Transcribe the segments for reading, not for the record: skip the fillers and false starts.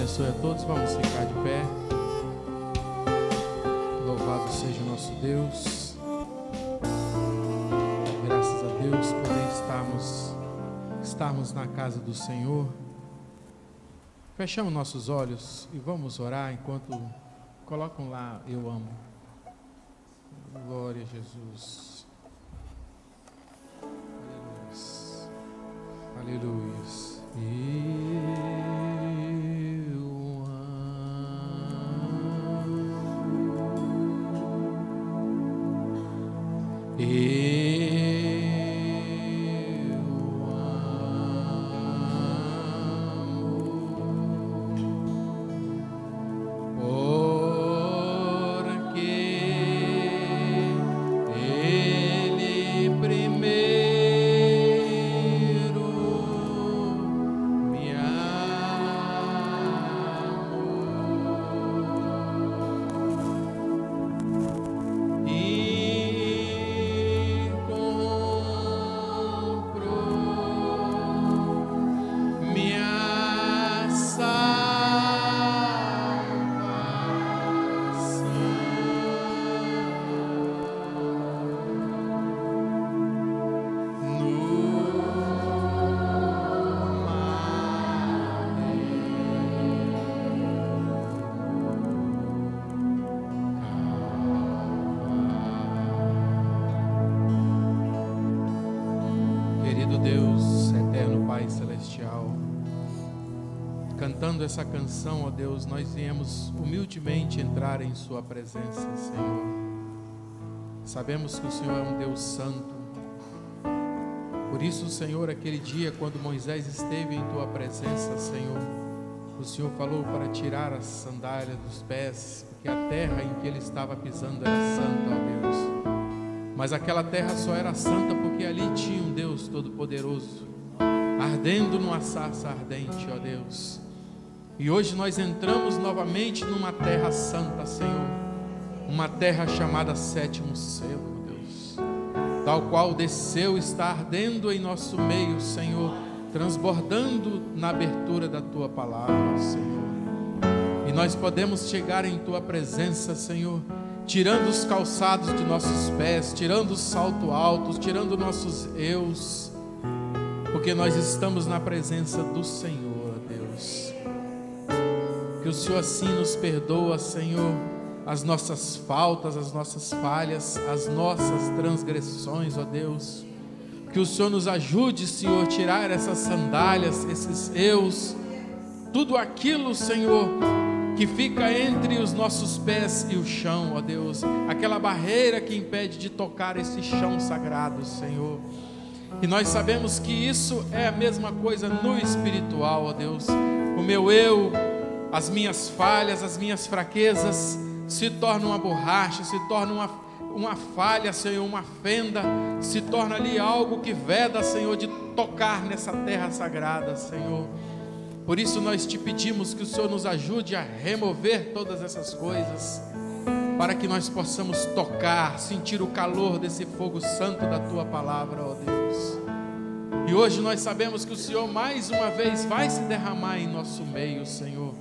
abençoe a todos. Vamos ficar de pé. Louvado seja o nosso Deus. Graças a Deus poder estarmos na casa do Senhor. Fechamos nossos olhos e vamos orar enquanto colocam lá "Eu amo". Glória a Jesus. Aleluia. Cantando essa canção, ó Deus, nós viemos humildemente entrar em Sua presença, Senhor. Sabemos que o Senhor é um Deus santo. Por isso, Senhor, aquele dia quando Moisés esteve em Tua presença, Senhor, o Senhor falou para tirar as sandálias dos pés, porque a terra em que ele estava pisando era santa, ó Deus. Mas aquela terra só era santa porque ali tinha um Deus Todo-Poderoso, ardendo numa sarça ardente, ó Deus. E hoje nós entramos novamente numa terra santa, Senhor, uma terra chamada Sétimo Selo, Deus, tal qual desceu, está ardendo em nosso meio, Senhor, transbordando na abertura da Tua palavra, Senhor. E nós podemos chegar em Tua presença, Senhor, tirando os calçados de nossos pés, tirando os saltos altos, tirando nossos eus, porque nós estamos na presença do Senhor, Deus. Que o Senhor assim nos perdoa, Senhor, as nossas faltas, as nossas falhas, as nossas transgressões, ó Deus. Que o Senhor nos ajude, Senhor, a tirar essas sandálias, esses eus, tudo aquilo, Senhor, que fica entre os nossos pés e o chão, ó Deus. Aquela barreira que impede de tocar esse chão sagrado, Senhor. E nós sabemos que isso é a mesma coisa no espiritual, ó Deus. O meu eu, as minhas falhas, as minhas fraquezas se tornam uma borracha, se torna uma falha, Senhor, uma fenda, se torna ali algo que veda, Senhor, de tocar nessa terra sagrada, Senhor. Por isso nós te pedimos que o Senhor nos ajude a remover todas essas coisas, para que nós possamos tocar, sentir o calor desse fogo santo da Tua palavra, ó Deus. E hoje nós sabemos que o Senhor mais uma vez vai se derramar em nosso meio, Senhor.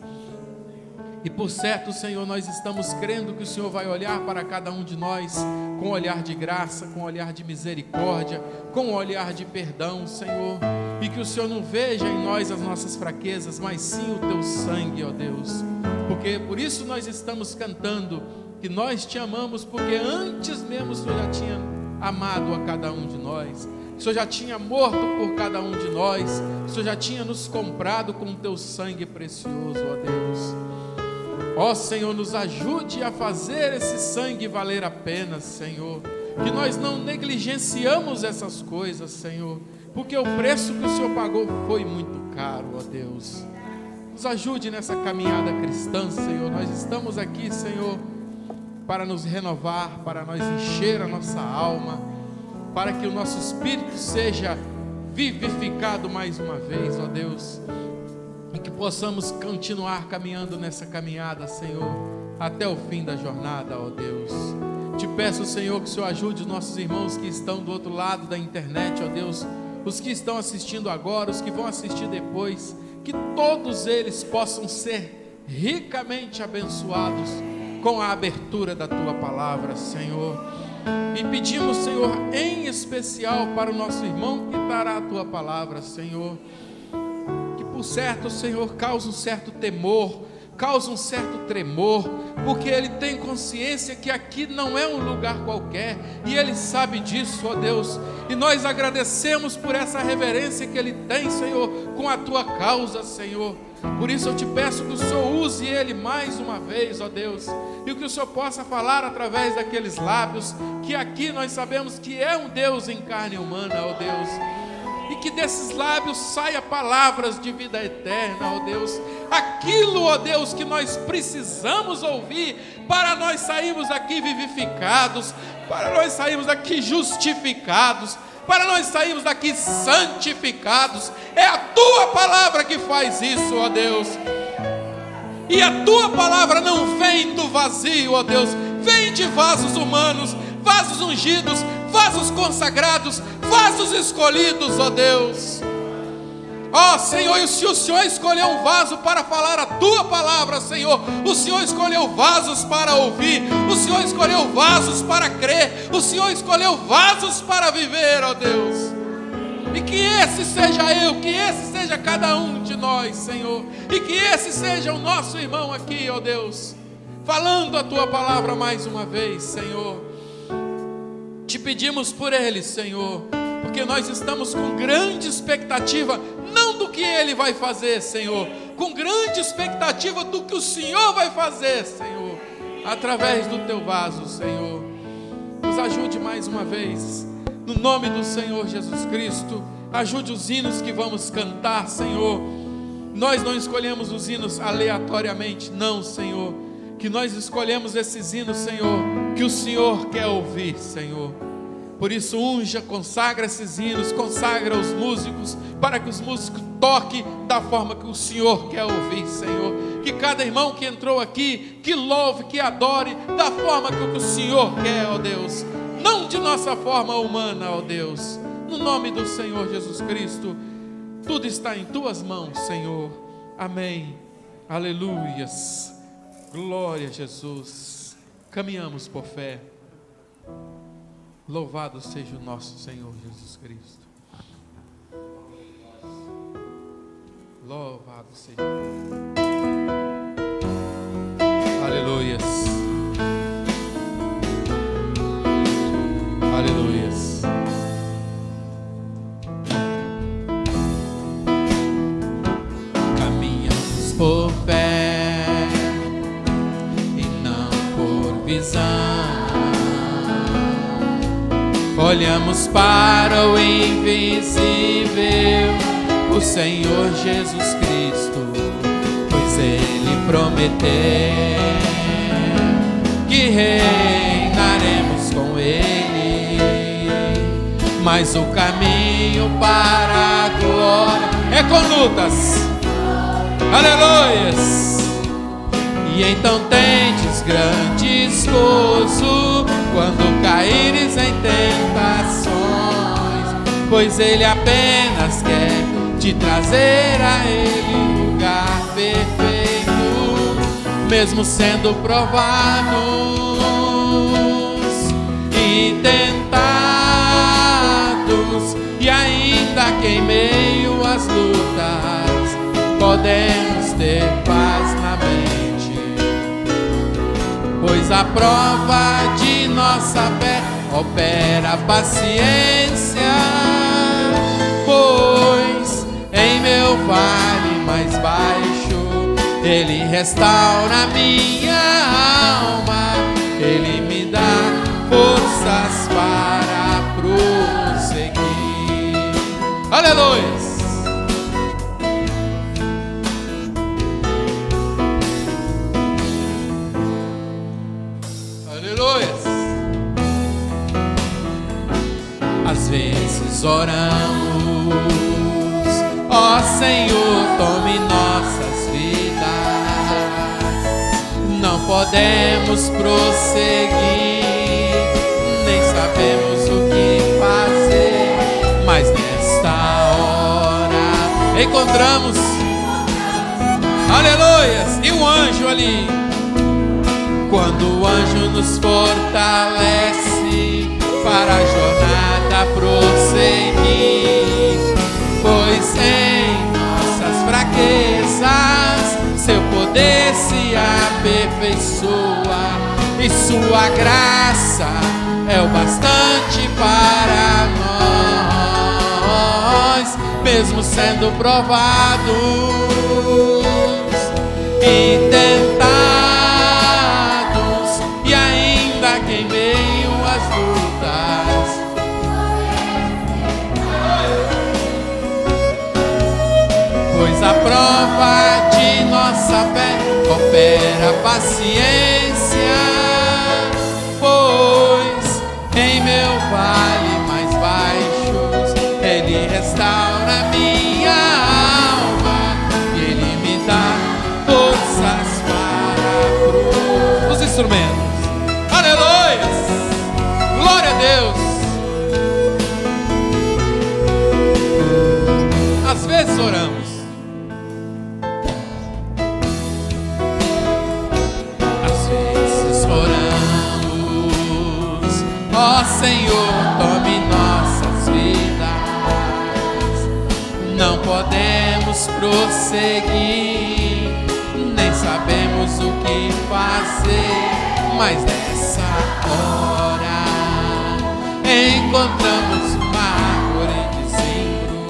E por certo, Senhor, nós estamos crendo que o Senhor vai olhar para cada um de nós com um olhar de graça, com um olhar de misericórdia, com um olhar de perdão, Senhor. E que o Senhor não veja em nós as nossas fraquezas, mas sim o Teu sangue, ó Deus. Porque por isso nós estamos cantando que nós Te amamos, porque antes mesmo o Senhor já tinha amado a cada um de nós. O Senhor já tinha morto por cada um de nós. O Senhor já tinha nos comprado com o Teu sangue precioso, ó Deus. Ó Senhor, nos ajude a fazer esse sangue valer a pena, Senhor. Que nós não negligenciamos essas coisas, Senhor, porque o preço que o Senhor pagou foi muito caro, ó Deus. Nos ajude nessa caminhada cristã, Senhor. Nós estamos aqui, Senhor, para nos renovar, para nós encher a nossa alma, para que o nosso espírito seja vivificado mais uma vez, ó Deus. E que possamos continuar caminhando nessa caminhada, Senhor, até o fim da jornada, ó Deus. Te peço, Senhor, que o Senhor ajude os nossos irmãos que estão do outro lado da internet, ó Deus, os que estão assistindo agora, os que vão assistir depois, que todos eles possam ser ricamente abençoados com a abertura da Tua palavra, Senhor. E pedimos, Senhor, em especial para o nosso irmão que dará a Tua palavra, Senhor, que por certo, Senhor, causa um certo temor, causa um certo tremor, porque ele tem consciência que aqui não é um lugar qualquer, e ele sabe disso, ó Deus, e nós agradecemos por essa reverência que ele tem, Senhor, com a Tua causa, Senhor. Por isso eu te peço que o Senhor use ele mais uma vez, ó Deus, e que o Senhor possa falar através daqueles lábios, que aqui nós sabemos que é um Deus em carne humana, ó Deus, e que desses lábios saia palavras de vida eterna, ó Deus, aquilo, ó Deus, que nós precisamos ouvir, para nós sairmos daqui vivificados, para nós sairmos daqui justificados, para nós sairmos daqui santificados. É a Tua palavra que faz isso, ó Deus, e a Tua palavra não vem do vazio, ó Deus, vem de vasos humanos, vasos ungidos, vasos consagrados, vasos escolhidos, ó Deus. Ó Senhor, e se o Senhor escolheu um vaso para falar a Tua palavra, Senhor, o Senhor escolheu vasos para ouvir, o Senhor escolheu vasos para crer, o Senhor escolheu vasos para viver, ó Deus. E que esse seja eu, que esse seja cada um de nós, Senhor, e que esse seja o nosso irmão aqui, ó Deus, falando a Tua palavra mais uma vez, Senhor. Te pedimos por ele, Senhor, porque nós estamos com grande expectativa, não do que ele vai fazer, Senhor, com grande expectativa do que o Senhor vai fazer, Senhor, através do Teu vaso, Senhor. Nos ajude mais uma vez, no nome do Senhor Jesus Cristo. Ajude os hinos que vamos cantar, Senhor. Nós não escolhemos os hinos aleatoriamente, não, Senhor, que nós escolhemos esses hinos, Senhor, que o Senhor quer ouvir, Senhor. Por isso unja, consagra esses hinos, consagra os músicos, para que os músicos toquem da forma que o Senhor quer ouvir, Senhor. Que cada irmão que entrou aqui, que louve, que adore, da forma que o Senhor quer, ó Deus, não de nossa forma humana, ó Deus. No nome do Senhor Jesus Cristo, tudo está em Tuas mãos, Senhor. Amém. Aleluias. Glória a Jesus. Caminhamos por fé. Louvado seja o nosso Senhor Jesus Cristo. Louvado seja. Aleluias. Aleluias. Caminhamos por fé e não por visão. Olhamos para o invisível, o Senhor Jesus Cristo, pois Ele prometeu que reinaremos com Ele. Mas o caminho para a glória é com lutas. Aleluias. E então tendes grande esforço quando caíres em tentações, pois Ele apenas quer te trazer a Ele lugar perfeito, mesmo sendo provados e tentados, e ainda que em meio às lutas podemos ter paz na mente, pois a prova de nossa fé opera paciência. Pois em meu vale mais baixo Ele restaura minha alma, Ele me dá forças para prosseguir. Aleluia. Às vezes oramos, ó Senhor, tome nossas vidas. Não podemos prosseguir, nem sabemos o que fazer, mas nesta hora encontramos Aleluias! E o anjo ali. Quando o anjo nos fortalece para a jornada prosseguir, pois em nossas fraquezas seu poder se aperfeiçoa e sua graça é o bastante para nós, mesmo sendo provados e tentados, e ainda que em meio às lutas, pois a prova de nossa fé opera paciência, pois em meu vale mais baixos Ele restaura minha alma e Ele me dá forças para os instrumentos. Aleluia! Glória a Deus! Às vezes oramos, ó Senhor, tome nossas vidas. Não podemos prosseguir, nem sabemos o que fazer, mas nessa hora encontramos uma árvore de zimbro.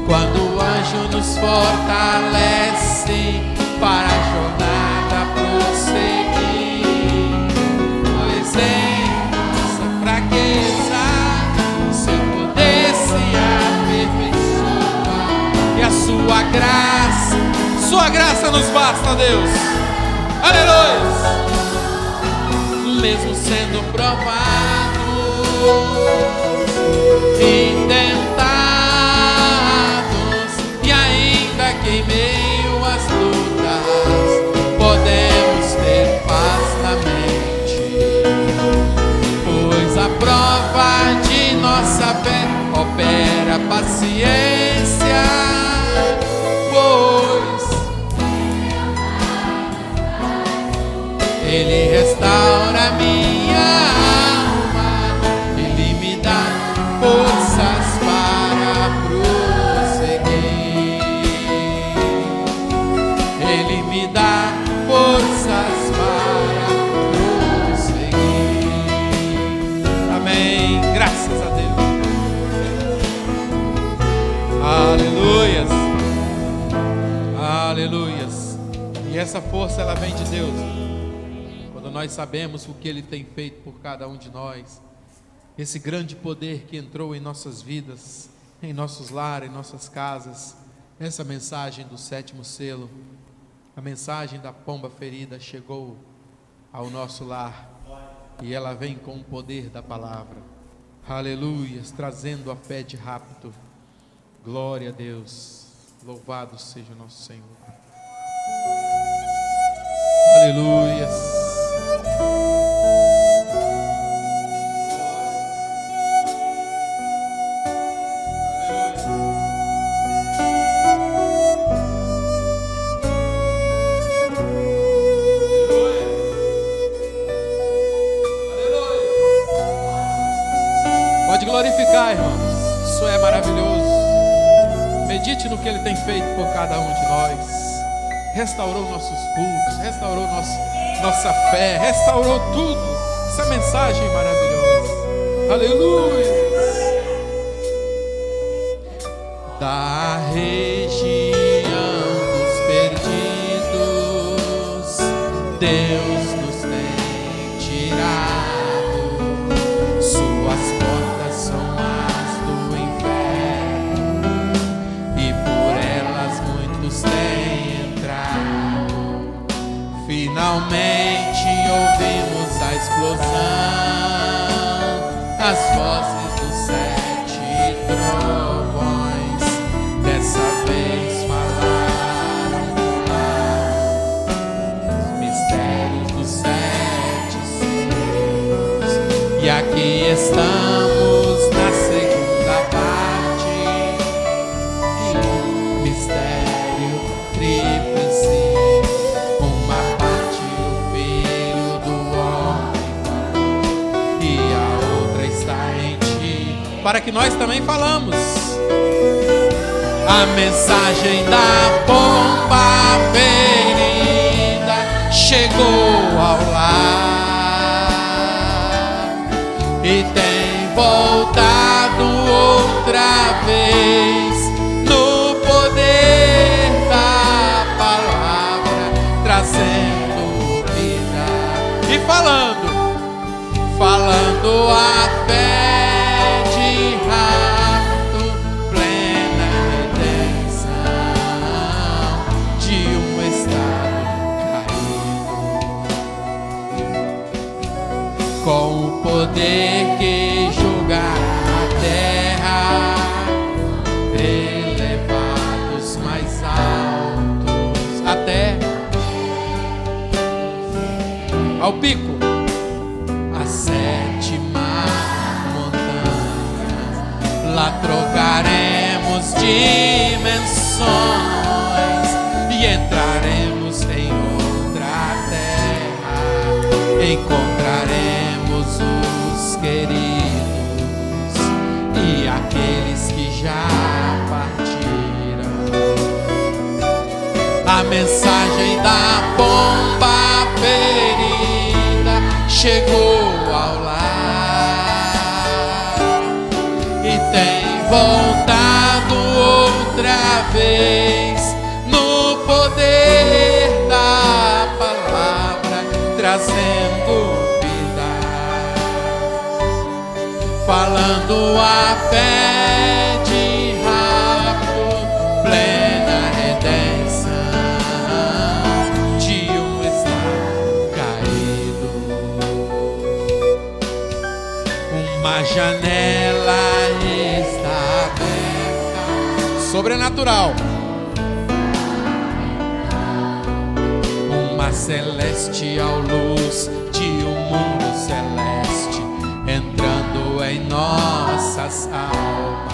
Quando o anjo nos fortalece para a jornada prosseguir, pois em fraqueza seu poder se aperfeiçoa e a sua graça nos basta, Deus. Aleluia! Mesmo sendo provados e tentados, e ainda que em meio às lutas podemos ter paz na mente, pois a prova de nossa fé opera paciência, pois Ele restaura minha alma, Ele me dá forças para prosseguir, Ele me dá forças para prosseguir. Amém. Graças a Deus. Aleluias. Aleluias. E essa força ela vem de Deus. Quando nós sabemos o que Ele tem feito por cada um de nós, esse grande poder que entrou em nossas vidas, em nossos lares, em nossas casas, essa mensagem do 7º selo, a mensagem da pomba ferida chegou ao nosso lar e ela vem com o poder da palavra. Aleluias, trazendo a fé de rápido. Glória a Deus. Louvado seja o nosso Senhor. Aleluias. Pode glorificar, irmãos. Isso é maravilhoso. Medite no que Ele tem feito por cada um de nós. Restaurou nossos cultos, restaurou nossa fé, restaurou tudo. Essa mensagem maravilhosa. Aleluia. Da região dos perdidos, Deus nos tem tirado. Suas portas são as do inferno e por elas muitos têm entrado. Finalmente ouvimos a explosão, as vozes dos 7 trovões. Dessa vez falaram os mistérios dos 7 selos. E aqui estamos na segunda parte, e o mistério triunfal. para que nós também falamos. A mensagem da pomba ferida chegou ao lar e tem voltado outra vez no poder da palavra, trazendo vida e falando a fé de rapto, plena redenção de um estado caído, com o poder que julgará a terra, elevados mais altos até ao pico, a sétima montanha. Lá trocaremos dimensões e entraremos em outra terra. Encontraremos os queridos e aqueles que já partiram. A mensagem da pomba ferida chegou ao lar e tem voltado outra vez no poder da palavra, trazendo vida, falando a fé de rapto, plena redenção de um estado caído. Uma janela está aberta, sobrenatural. Uma celestial luz de um mundo celeste entrando em nossas almas.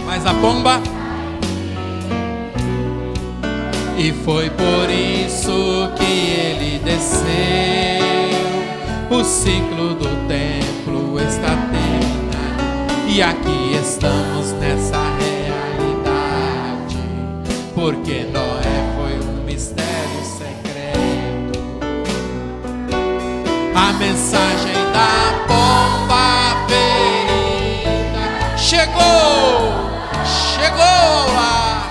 Mas a pomba, e foi por isso que ele desceu. O ciclo do templo está terminado e aqui estamos nessa realidade, porque Noé foi um mistério secreto. A mensagem da pomba ferida chegou lá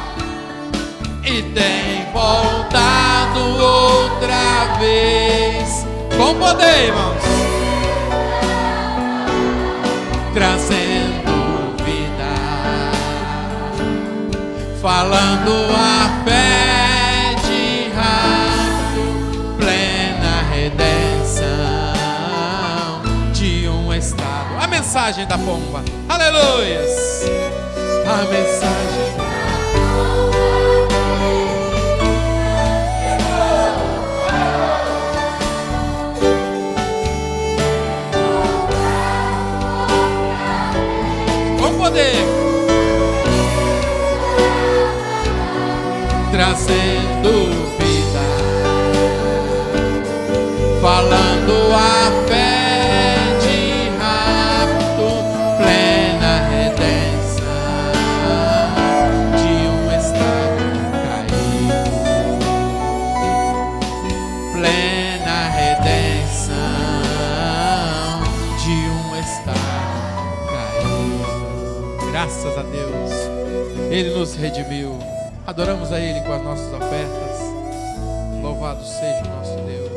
e tem voltado outra vez com poder, irmãos, trazendo vida, falando a fé de rapto, plena redenção de um estado. A mensagem da pomba, aleluias, a mensagem da poder, trazendo vida, falando a fé de rapto, plena redenção de um estado caído, plena redenção de um estado caído. Graças a Deus, Ele nos redimiu. Adoramos a Ele com as nossas ofertas. Louvado seja o nosso Deus.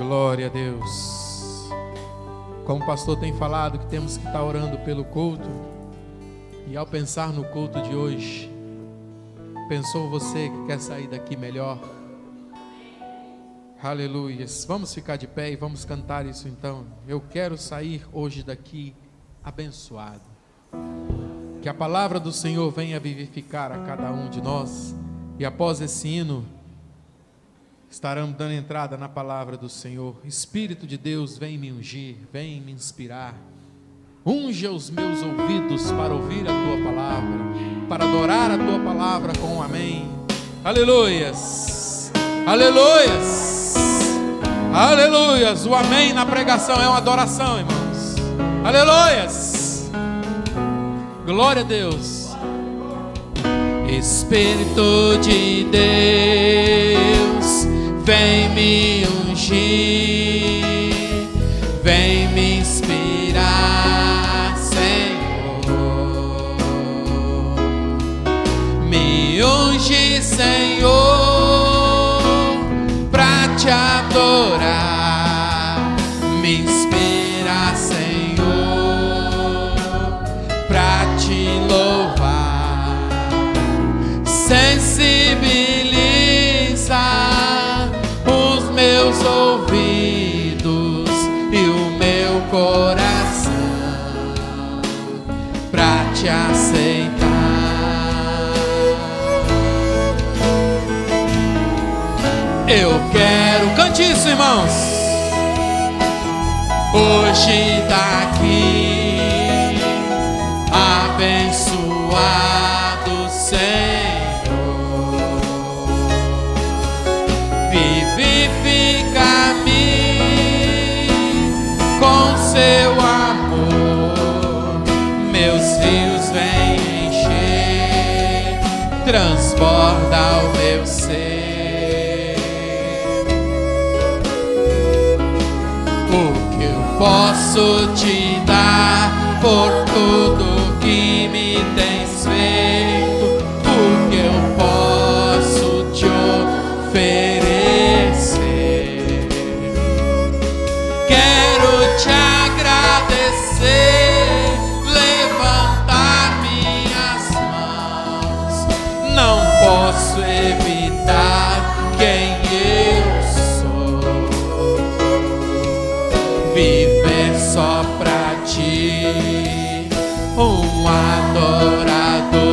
Glória a Deus. Como o pastor tem falado que temos que estar orando pelo culto, e ao pensar no culto de hoje, pensou você que quer sair daqui melhor? Aleluias. Vamos ficar de pé e vamos cantar isso então. Eu quero sair hoje daqui abençoado. Que a palavra do Senhor venha vivificar a cada um de nós. E após esse hino, estaremos dando entrada na palavra do Senhor. Espírito de Deus, vem me ungir, vem me inspirar. Unge os meus ouvidos para ouvir a Tua palavra, para adorar a Tua palavra com um amém. Aleluias, aleluias, aleluias. O amém na pregação é uma adoração, irmãos. Aleluias, glória a Deus. Espírito de Deus, vem me ungir, vem me inspirar, Senhor. Me unge, Senhor, pra te adorar. Me inspira, Senhor, pra te louvar. Sensibiliza os meus ouvidos e o meu coração pra te aceitar. Eu quero, cante isso, irmãos. Hoje daqui abençoado Senhor. Vivifica-me com seu amor, meus rios vêm encher, transborda o meu ser. O que eu posso te dar por tudo que me tens feito? O que eu posso te oferecer? Te agradecer, levantar minhas mãos. Não posso evitar quem eu sou. Viver só pra ti, um adorador.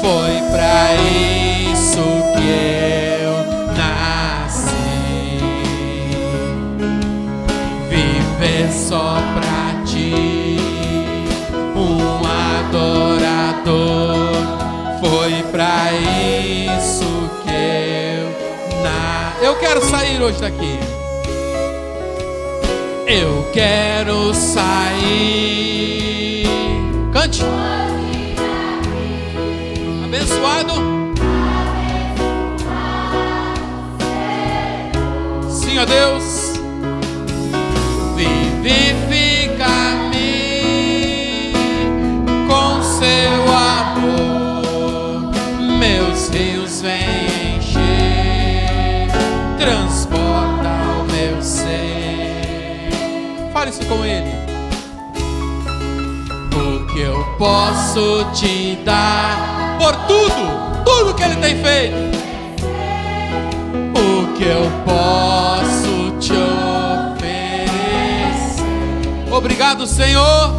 Foi pra isso que eu nasci. Viver só pra ti, um adorador. Foi pra isso que eu quero sair hoje daqui. Eu quero sair. Cante. Abençoado. Sim, ó Deus. Vivifica-me com seu amor, meus rios vêm encher, transporta o meu ser. Fale isso com Ele. O que eu posso te dar por tudo que Ele tem feito? O que eu posso te obrigado, Senhor.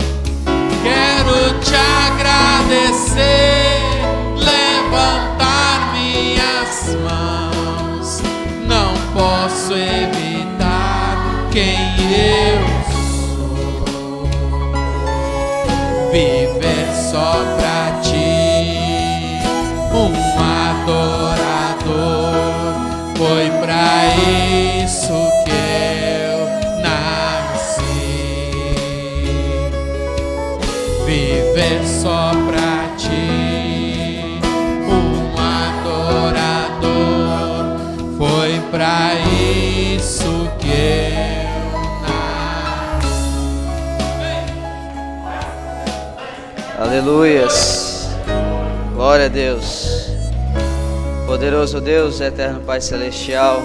Quero te agradecer, levantar minhas mãos. Não posso evitar quem eu sou. Viver só pra ti, um adorador. Foi pra isso que eu nasci. Viver só pra ti, um adorador. Foi pra isso que eu nasci. Aleluias. Glória a Deus. Poderoso Deus, eterno Pai Celestial,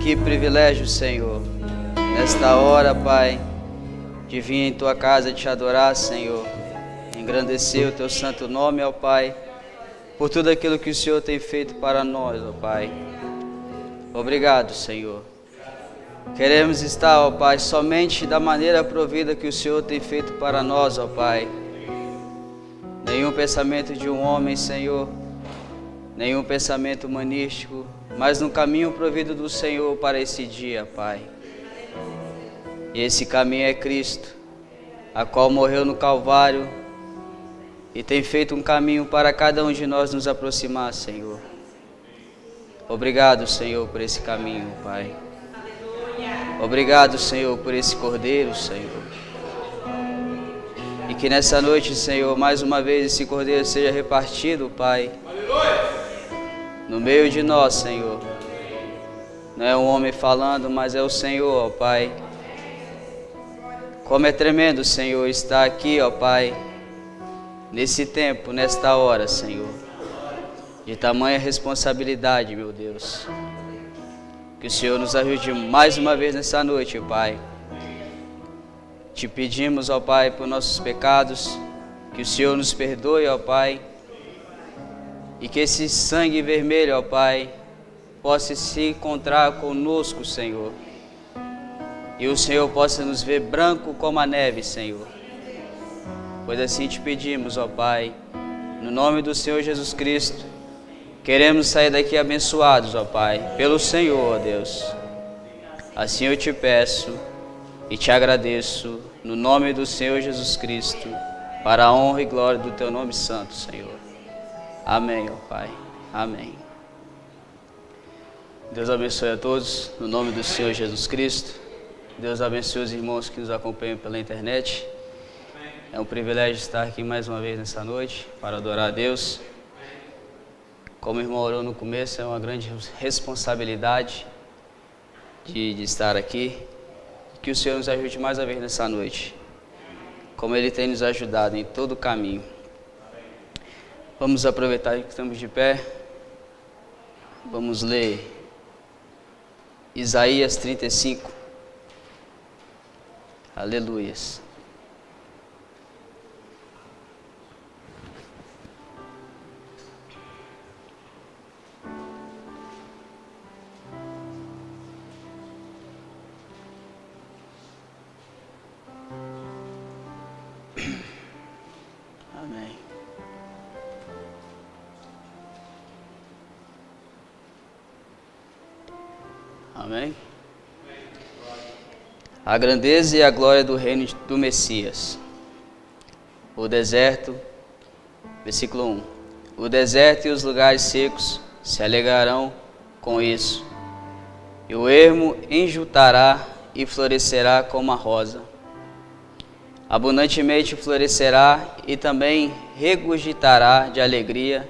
Que privilégio, Senhor, nesta hora, Pai, de vir em Tua casa te adorar, Senhor, engrandecer o Teu santo nome, ó Pai, por tudo aquilo que o Senhor tem feito para nós, ó Pai. Obrigado, Senhor. Queremos estar, ó Pai, somente da maneira provida que o Senhor tem feito para nós, ó Pai. Nenhum pensamento de um homem, Senhor, nenhum pensamento humanístico, mas no caminho provido do Senhor para esse dia, Pai. E esse caminho é Cristo, a qual morreu no Calvário e tem feito um caminho para cada um de nós nos aproximar, Senhor. Obrigado, Senhor, por esse caminho, Pai. Obrigado, Senhor, por esse Cordeiro, Senhor. E que nessa noite, Senhor, mais uma vez esse Cordeiro seja repartido, Pai, no meio de nós, Senhor. Não é um homem falando, mas é o Senhor, ó Pai. Como é tremendo, Senhor, estar aqui, ó Pai, nesse tempo, nesta hora, Senhor. De tamanha responsabilidade, meu Deus. Que o Senhor nos ajude mais uma vez nessa noite, Pai. Te pedimos, ó Pai, por nossos pecados, que o Senhor nos perdoe, ó Pai, e que esse sangue vermelho, ó Pai, possa se encontrar conosco, Senhor, e o Senhor possa nos ver branco como a neve, Senhor. Pois assim te pedimos, ó Pai, no nome do Senhor Jesus Cristo. Queremos sair daqui abençoados, ó Pai, pelo Senhor, ó Deus. Assim eu te peço e te agradeço, no nome do Senhor Jesus Cristo, para a honra e glória do Teu nome santo, Senhor. Amém, ó Pai. Amém. Deus abençoe a todos, no nome do Senhor Jesus Cristo. Deus abençoe os irmãos que nos acompanham pela internet. É um privilégio estar aqui mais uma vez nessa noite, para adorar a Deus. Como o irmão orou no começo, é uma grande responsabilidade de estar aqui. Que o Senhor nos ajude mais uma vez nessa noite, como Ele tem nos ajudado em todo o caminho. Vamos aproveitar que estamos de pé. Vamos ler Isaías 35. Aleluias. Amém. Amém. A grandeza e a glória do reino do Messias. O deserto, versículo 1. O deserto e os lugares secos se alegrarão com isso, e o ermo enjutará e florescerá como a rosa. Abundantemente florescerá e também regurgitará de alegria,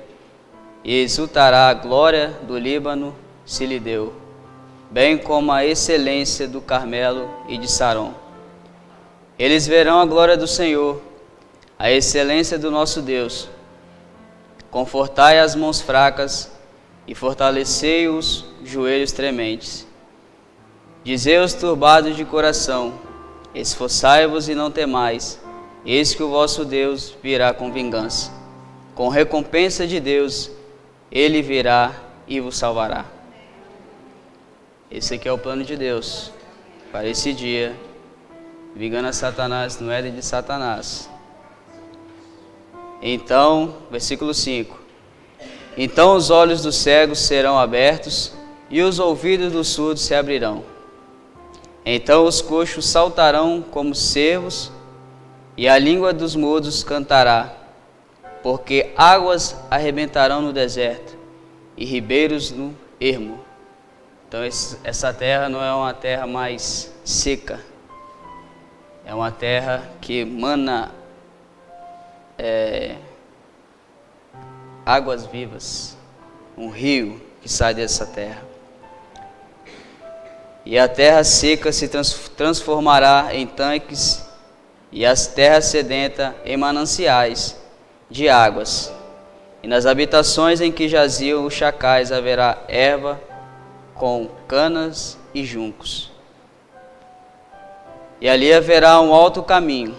e exultará a glória do Líbano se lhe deu, bem como a excelência do Carmelo e de Saron. Eles verão a glória do Senhor, a excelência do nosso Deus. Confortai as mãos fracas e fortalecei os joelhos trementes. Dizei aos turbados de coração: esforçai-vos e não temais, eis que o vosso Deus virá com vingança. Com recompensa de Deus, Ele virá e vos salvará. Esse aqui é o plano de Deus para esse dia. Vingança a Satanás no Éden de Satanás. Então, versículo 5. Então os olhos dos cegos serão abertos e os ouvidos dos surdos se abrirão. Então os coxos saltarão como cervos e a língua dos mudos cantará, porque águas arrebentarão no deserto e ribeiros no ermo. Então essa terra não é uma terra mais seca, é uma terra que emana águas vivas, um rio que sai dessa terra. E a terra seca se transformará em tanques, e as terras sedentas em mananciais de águas. E nas habitações em que jaziam os chacais haverá erva com canas e juncos. E ali haverá um alto caminho,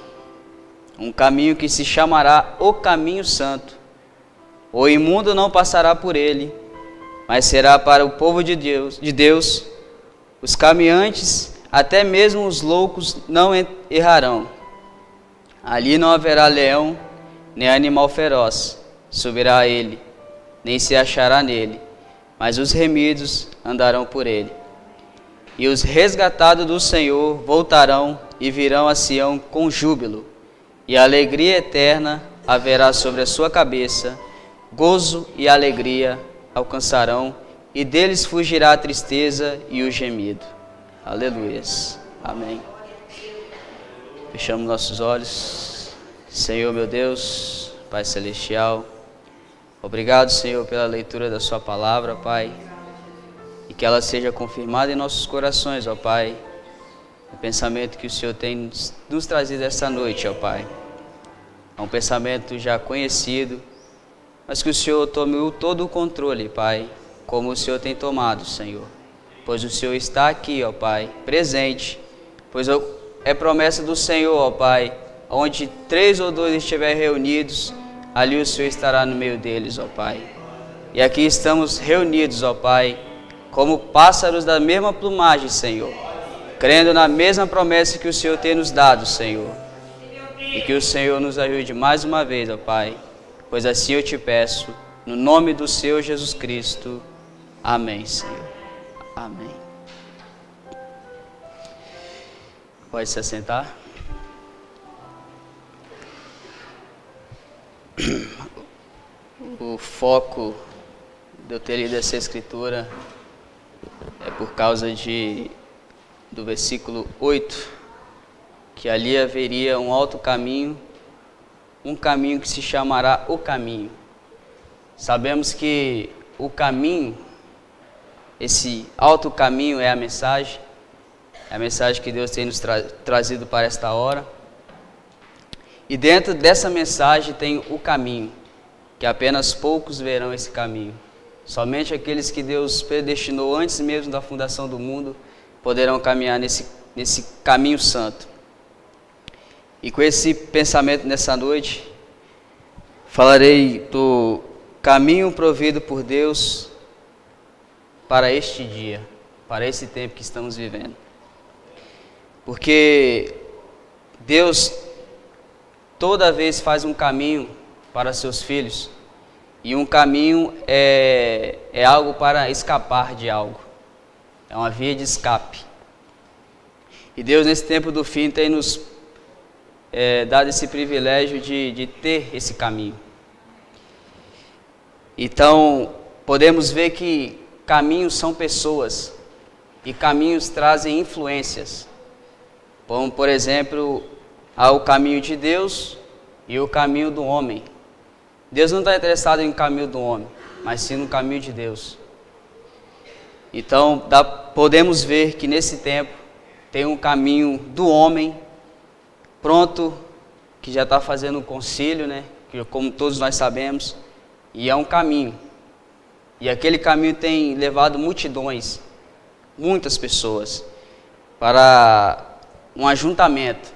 um caminho que se chamará o Caminho Santo. O imundo não passará por ele, mas será para o povo de Deus. Os caminhantes, até mesmo os loucos, não errarão. Ali não haverá leão, nem animal feroz subirá a ele, nem se achará nele, mas os remidos andarão por ele. E os resgatados do Senhor voltarão e virão a Sião com júbilo, e a alegria eterna haverá sobre a sua cabeça, gozo e alegria alcançarão, e deles fugirá a tristeza e o gemido. Aleluias. Amém. Fechamos nossos olhos. Senhor meu Deus, Pai Celestial, obrigado, Senhor, pela leitura da sua palavra, Pai, e que ela seja confirmada em nossos corações, ó Pai, o pensamento que o Senhor tem nos trazido esta noite, ó Pai. É um pensamento já conhecido, mas que o Senhor tome todo o controle, Pai, como o Senhor tem tomado, Senhor. Pois o Senhor está aqui, ó Pai, presente, pois é promessa do Senhor, ó Pai, onde 3 ou 2 estiverem reunidos, ali o Senhor estará no meio deles, ó Pai. E aqui estamos reunidos, ó Pai, como pássaros da mesma plumagem, Senhor, crendo na mesma promessa que o Senhor tem nos dado, Senhor. E que o Senhor nos ajude mais uma vez, ó Pai, pois assim eu te peço, no nome do Senhor Jesus Cristo. Amém, Senhor. Amém. Pode se assentar. O foco de eu ter lido essa escritura é por causa do versículo 8, que ali haveria um alto caminho, um caminho que se chamará o caminho. Sabemos que o caminho, esse alto caminho é a mensagem que Deus tem nos trazido para esta hora. E dentro dessa mensagem tem o caminho, que apenas poucos verão esse caminho. Somente aqueles que Deus predestinou antes mesmo da fundação do mundo poderão caminhar nesse caminho santo. E com esse pensamento nessa noite, falarei do caminho provido por Deus para este dia, para esse tempo que estamos vivendo. Porque Deus toda vez faz um caminho para seus filhos, e um caminho é algo para escapar de algo, é uma via de escape. E Deus nesse tempo do fim tem nos dado esse privilégio de ter esse caminho. Então podemos ver que caminhos são pessoas, e caminhos trazem influências. Como por exemplo, há o caminho de Deus e o caminho do homem. Deus não está interessado em caminho do homem, mas sim no caminho de Deus. Então podemos ver que nesse tempo tem um caminho do homem pronto, que já está fazendo um concílio, né? Que, como todos nós sabemos, e é um caminho. E aquele caminho tem levado multidões, muitas pessoas, para um ajuntamento.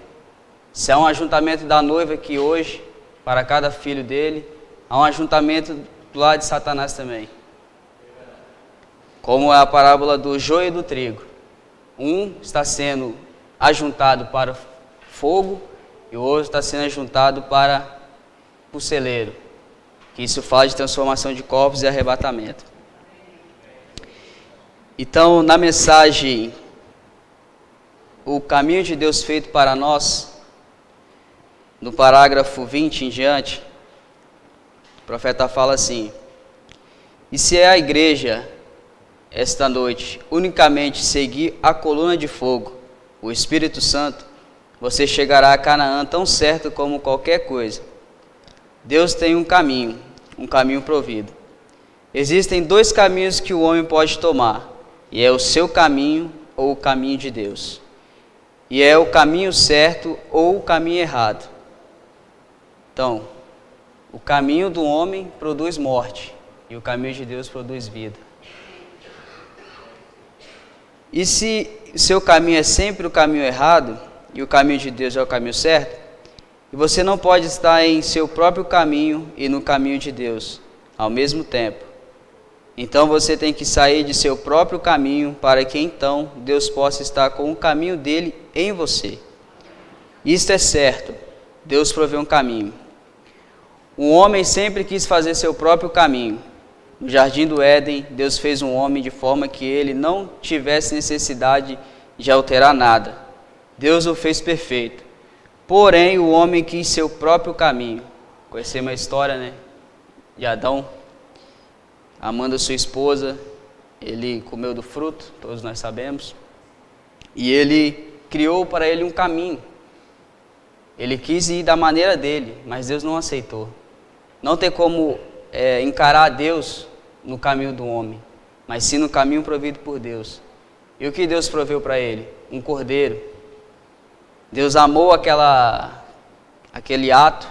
Se há um ajuntamento da noiva aqui hoje, para cada filho dele, há um ajuntamento do lado de Satanás também. Como é a parábola do joio e do trigo. Um está sendo ajuntado para fogo e o outro está sendo ajuntado para o celeiro. Que isso fala de transformação de corpos e arrebatamento. Então, na mensagem, o caminho de Deus feito para nós, no parágrafo 20 em diante, o profeta fala assim: e se é a igreja, esta noite, unicamente seguir a coluna de fogo, o Espírito Santo, você chegará a Canaã tão certo como qualquer coisa. Deus tem um caminho provido. Existem 2 caminhos que o homem pode tomar, e é o seu caminho ou o caminho de Deus. E é o caminho certo ou o caminho errado. Então, o caminho do homem produz morte, e o caminho de Deus produz vida. E se o seu caminho é sempre o caminho errado, e o caminho de Deus é o caminho certo, e você não pode estar em seu próprio caminho e no caminho de Deus ao mesmo tempo. Então você tem que sair de seu próprio caminho para que então Deus possa estar com o caminho dele em você. Isto é certo, Deus provê um caminho. O homem sempre quis fazer seu próprio caminho. No jardim do Éden, Deus fez um homem de forma que ele não tivesse necessidade de alterar nada. Deus o fez perfeito. Porém, o homem quis seu próprio caminho. Conhecemos a história, né, de Adão, amando a sua esposa. Ele comeu do fruto, todos nós sabemos. E ele criou para ele um caminho. Ele quis ir da maneira dele, mas Deus não aceitou. Não tem como encarar Deus no caminho do homem, mas sim no caminho provido por Deus. E o que Deus proveu para ele? Um cordeiro. Deus amou aquele ato,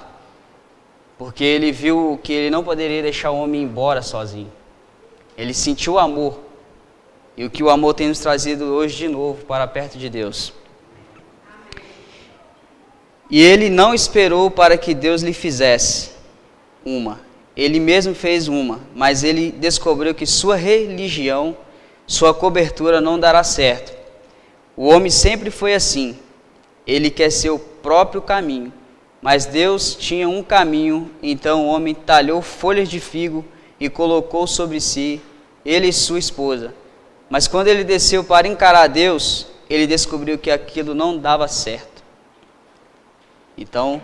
porque ele viu que ele não poderia deixar o homem embora sozinho. Ele sentiu o amor, e o que o amor tem nos trazido hoje de novo para perto de Deus. E ele não esperou para que Deus lhe fizesse uma. Ele mesmo fez uma, mas ele descobriu que sua religião, sua cobertura não dará certo. O homem sempre foi assim. Ele quer seu próprio caminho, mas Deus tinha um caminho, então o homem talhou folhas de figo e colocou sobre si, ele e sua esposa. Mas quando ele desceu para encarar Deus, ele descobriu que aquilo não dava certo. Então,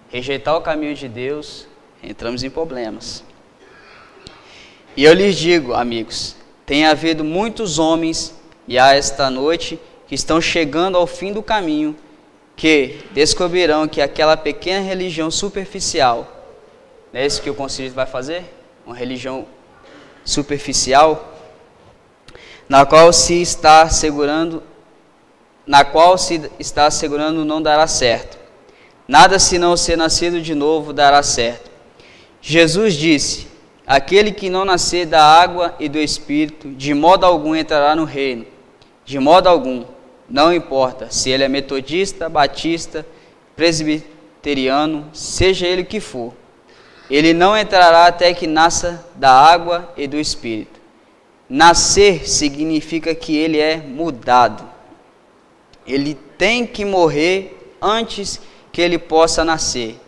rejeitar o caminho de Deus, entramos em problemas. E eu lhes digo, amigos, tem havido muitos homens, e há esta noite, que estão chegando ao fim do caminho, que descobrirão que aquela pequena religião superficial, não é isso que o concílio vai fazer? Uma religião superficial, na qual se está assegurando não dará certo. Nada senão ser nascido de novo dará certo. Jesus disse: aquele que não nascer da água e do Espírito, de modo algum entrará no reino. De modo algum, não importa se ele é metodista, batista, presbiteriano, seja ele o que for. Ele não entrará até que nasça da água e do Espírito. Nascer significa que ele é mudado. Ele tem que morrer antes que ele possa nascer.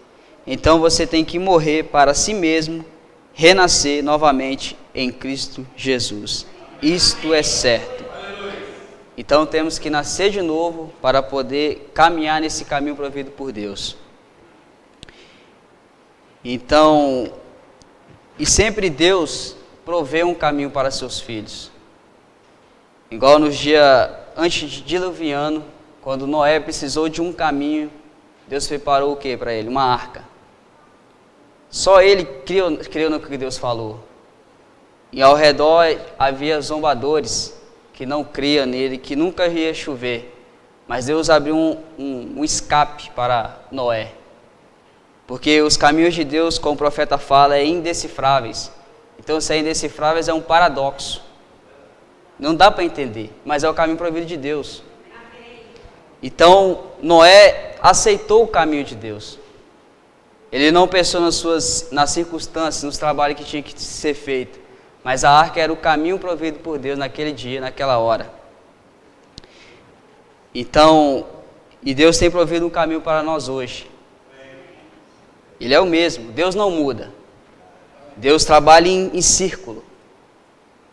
Então você tem que morrer para si mesmo, renascer novamente em Cristo Jesus. Isto é certo. Então temos que nascer de novo para poder caminhar nesse caminho provido por Deus. Então, e sempre Deus provê um caminho para seus filhos. Igual nos dias antediluvianos, quando Noé precisou de um caminho, Deus preparou o que para ele? Uma arca. Só ele criou no que Deus falou. E ao redor havia zombadores que não criam nele, que nunca ia chover. Mas Deus abriu um escape para Noé. Porque os caminhos de Deus, como o profeta fala, é indecifráveis. Então, se é indecifráveis, é um paradoxo. Não dá para entender, mas é o caminho provido de Deus. Então, Noé aceitou o caminho de Deus. Ele não pensou nas circunstâncias, nos trabalhos que tinha que ser feito. Mas a arca era o caminho provido por Deus naquele dia, naquela hora. Então, e Deus tem provido um caminho para nós hoje. Ele é o mesmo, Deus não muda. Deus trabalha em círculo,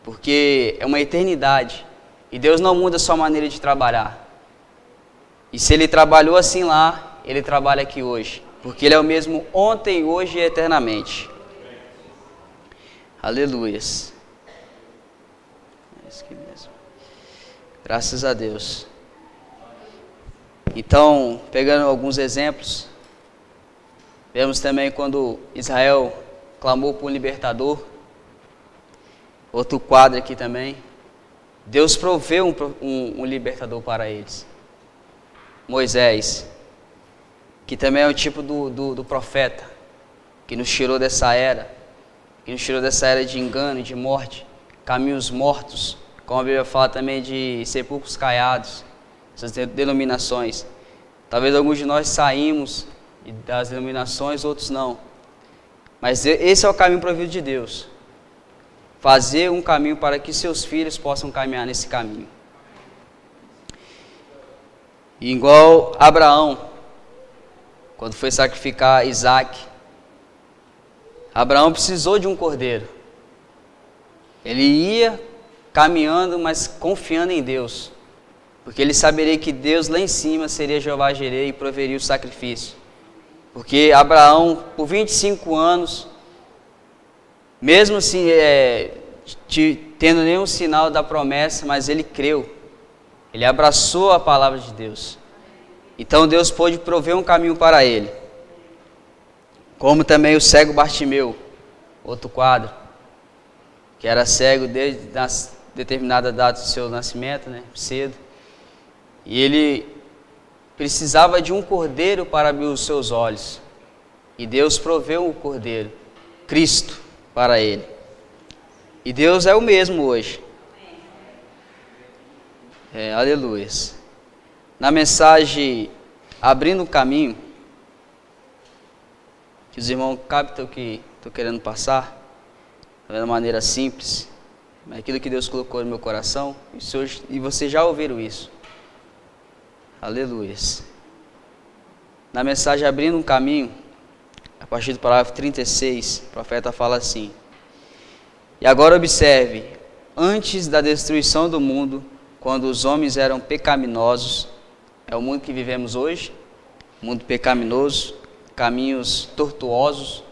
porque é uma eternidade. E Deus não muda a sua maneira de trabalhar. E se Ele trabalhou assim lá, Ele trabalha aqui hoje. Porque Ele é o mesmo ontem, hoje e eternamente. Aleluias. É isso aqui mesmo. Graças a Deus. Então, pegando alguns exemplos, vemos também quando Israel clamou por um libertador. Outro quadro aqui também. Deus proveu um libertador para eles. Moisés, que também é um tipo do profeta, que nos tirou dessa era de engano e de morte, caminhos mortos, como a Bíblia fala também de sepulcros caiados, essas denominações. Talvez alguns de nós saímos das denominações, outros não. Mas esse é o caminho provido de Deus. Fazer um caminho para que seus filhos possam caminhar nesse caminho. E igual Abraão, quando foi sacrificar Isaac, Abraão precisou de um cordeiro. Ele ia caminhando, mas confiando em Deus. Porque ele saberia que Deus lá em cima seria Jeová Jireh e proveria o sacrifício. Porque Abraão, por 25 anos, mesmo assim, tendo nenhum sinal da promessa, mas ele creu. Ele abraçou a palavra de Deus. Então Deus pôde prover um caminho para ele. Como também o cego Bartimeu, outro quadro, que era cego desde a determinada data do seu nascimento, né, cedo. E ele precisava de um cordeiro para abrir os seus olhos. E Deus proveu o cordeiro, Cristo, para ele. E Deus é o mesmo hoje. Aleluia. Na mensagem Abrindo o Caminho, que os irmãos captam o que estou querendo passar, de uma maneira simples, mas aquilo que Deus colocou no meu coração, e vocês já ouviram isso. Aleluia. Na mensagem Abrindo um Caminho, a partir do parágrafo 36, o profeta fala assim: e agora observe, antes da destruição do mundo, quando os homens eram pecaminosos, é o mundo que vivemos hoje, mundo pecaminoso, caminhos tortuosos,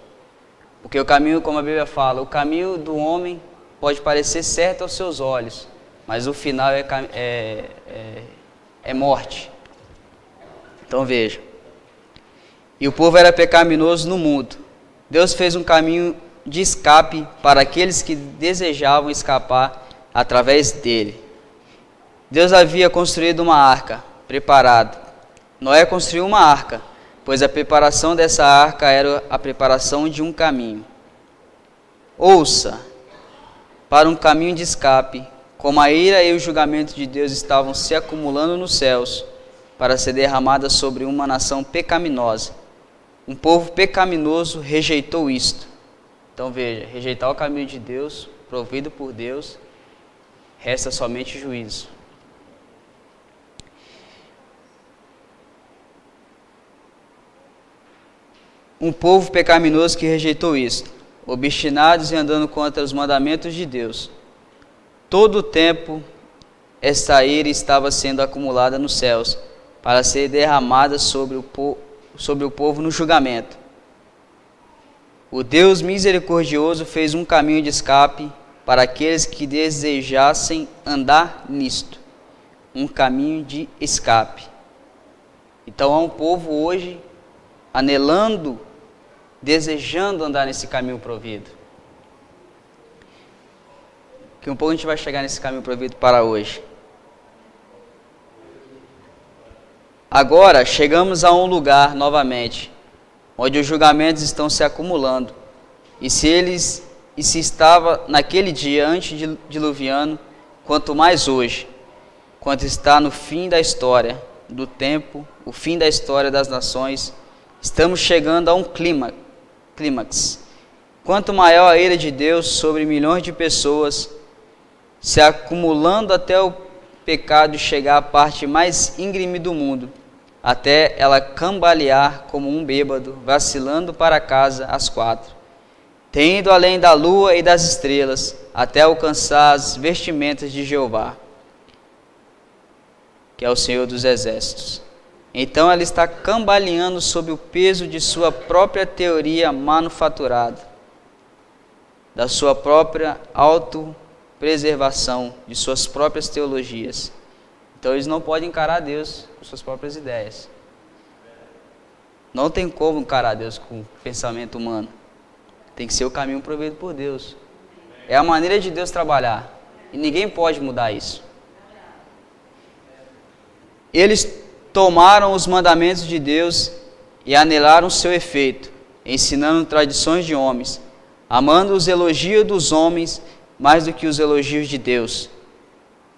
porque o caminho, como a Bíblia fala, o caminho do homem pode parecer certo aos seus olhos, mas o final é morte. Então veja, e o povo era pecaminoso no mundo. Deus fez um caminho de escape para aqueles que desejavam escapar através dele. Deus havia construído uma arca, preparado. Noé construiu uma arca, pois a preparação dessa arca era a preparação de um caminho. Ouça, para um caminho de escape, como a ira e o julgamento de Deus estavam se acumulando nos céus, para ser derramada sobre uma nação pecaminosa. Um povo pecaminoso rejeitou isto. Então veja, rejeitar o caminho de Deus, provido por Deus, resta somente juízo. Um povo pecaminoso que rejeitou isto, obstinados e andando contra os mandamentos de Deus. Todo o tempo esta ira estava sendo acumulada nos céus, para ser derramada sobre o povo no julgamento. O Deus misericordioso fez um caminho de escape para aqueles que desejassem andar nisto. Um caminho de escape. Então há um povo hoje anelando, desejando andar nesse caminho provido. Que um pouco a gente vai chegar nesse caminho provido para hoje. Agora chegamos a um lugar novamente, onde os julgamentos estão se acumulando. E se estava naquele dia antediluviano, quanto mais hoje, quando está no fim da história do tempo, o fim da história das nações, estamos chegando a um clímax. Quanto maior a ira de Deus sobre milhões de pessoas, se acumulando até o pecado chegar à parte mais íngreme do mundo, até ela cambalear como um bêbado, vacilando para casa às 4, tendo além da lua e das estrelas, até alcançar as vestimentas de Jeová, que é o Senhor dos Exércitos. Então ela está cambaleando sob o peso de sua própria teoria manufaturada, da sua própria autopreservação, de suas próprias teologias. Então eles não podem encarar Deus com suas próprias ideias. Não tem como encarar Deus com o pensamento humano. Tem que ser o caminho provido por Deus. É a maneira de Deus trabalhar. E ninguém pode mudar isso. Eles tomaram os mandamentos de Deus e anelaram seu efeito, ensinando tradições de homens, amando os elogios dos homens mais do que os elogios de Deus.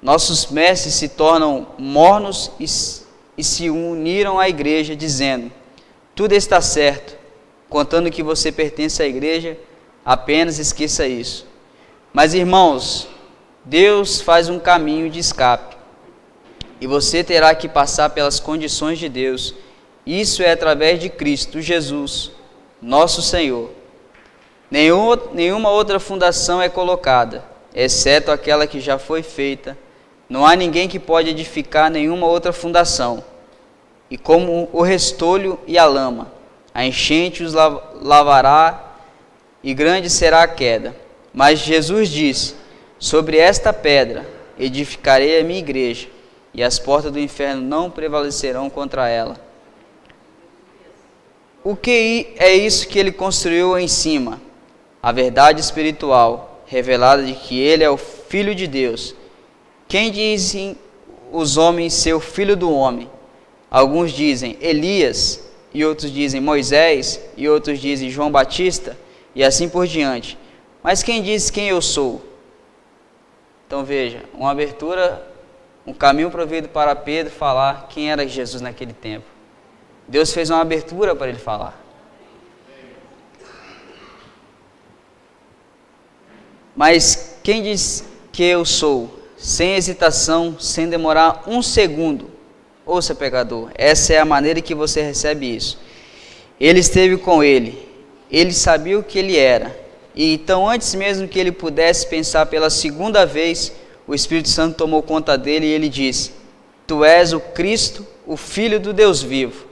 nossos mestres se tornam mornos e se uniram à igreja, dizendo: tudo está certo, contando que você pertence à igreja, apenas esqueça isso. Mas, irmãos, Deus faz um caminho de escape, e você terá que passar pelas condições de Deus. Isso é através de Cristo Jesus, nosso Senhor. Nenhuma outra fundação é colocada, exceto aquela que já foi feita. Não há ninguém que pode edificar nenhuma outra fundação. E como o restolho e a lama, a enchente os lavará, e grande será a queda. Mas Jesus disse: sobre esta pedra edificarei a minha igreja, e as portas do inferno não prevalecerão contra ela. O que é isso que ele construiu em cima? A verdade espiritual, revelada de que ele é o Filho de Deus. Quem dizem os homens ser o Filho do Homem? Alguns dizem Elias, e outros dizem Moisés, e outros dizem João Batista, e assim por diante. Mas quem diz quem eu sou? Então veja, uma abertura, um caminho provido para Pedro falar quem era Jesus naquele tempo. Deus fez uma abertura para ele falar. Mas quem diz que eu sou? Sem hesitação, sem demorar um segundo. Ouça, pecador, essa é a maneira que você recebe isso. Ele esteve com ele, ele sabia o que ele era. E então, antes mesmo que ele pudesse pensar pela segunda vez, o Espírito Santo tomou conta dele e ele disse: tu és o Cristo, o Filho do Deus vivo.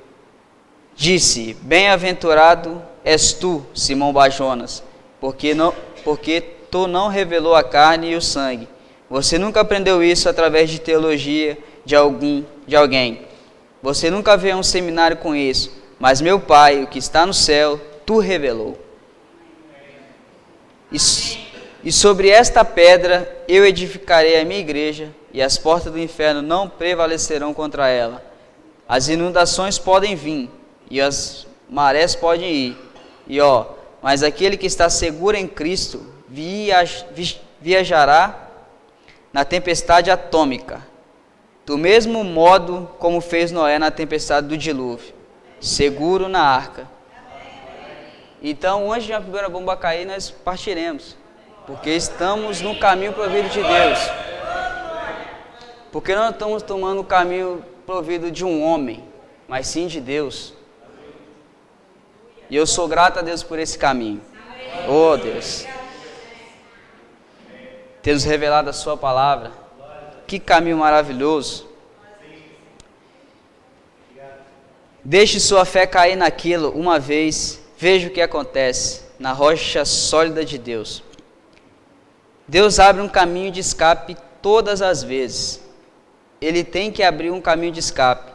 Disse: bem-aventurado és tu, Simão Bar-Jonas, porque tu não revelou a carne e o sangue. Você nunca aprendeu isso através de teologia de alguém. Você nunca veio a um seminário com isso, mas meu Pai, o que está no céu, tu revelou. E sobre esta pedra eu edificarei a minha igreja, e as portas do inferno não prevalecerão contra ela. As inundações podem vir, e as marés podem ir, mas aquele que está seguro em Cristo viajará na tempestade atômica, do mesmo modo como fez Noé na tempestade do dilúvio, seguro na arca. Então, antes de a primeira bomba cair, nós partiremos, porque estamos no caminho provido de Deus. Porque não estamos tomando o caminho provido de um homem, mas sim de Deus. E eu sou grato a Deus por esse caminho. Oh, Deus, ter nos revelado a sua palavra. Que caminho maravilhoso. Deixe sua fé cair naquilo uma vez. Veja o que acontece na rocha sólida de Deus. Deus abre um caminho de escape todas as vezes. Ele tem que abrir um caminho de escape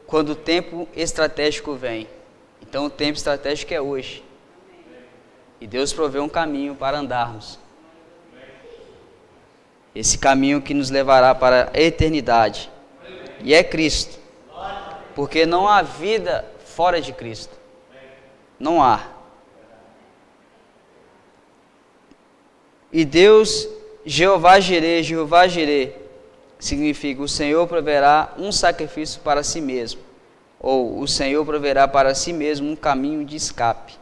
quando o tempo estratégico vem. Então o tempo estratégico é hoje. E Deus provê um caminho para andarmos. Esse caminho que nos levará para a eternidade. E é Cristo. Porque não há vida fora de Cristo. Não há. E Deus, Jeová Jireh, significa: o Senhor proverá um sacrifício para si mesmo. Ou o Senhor proverá para si mesmo um caminho de escape.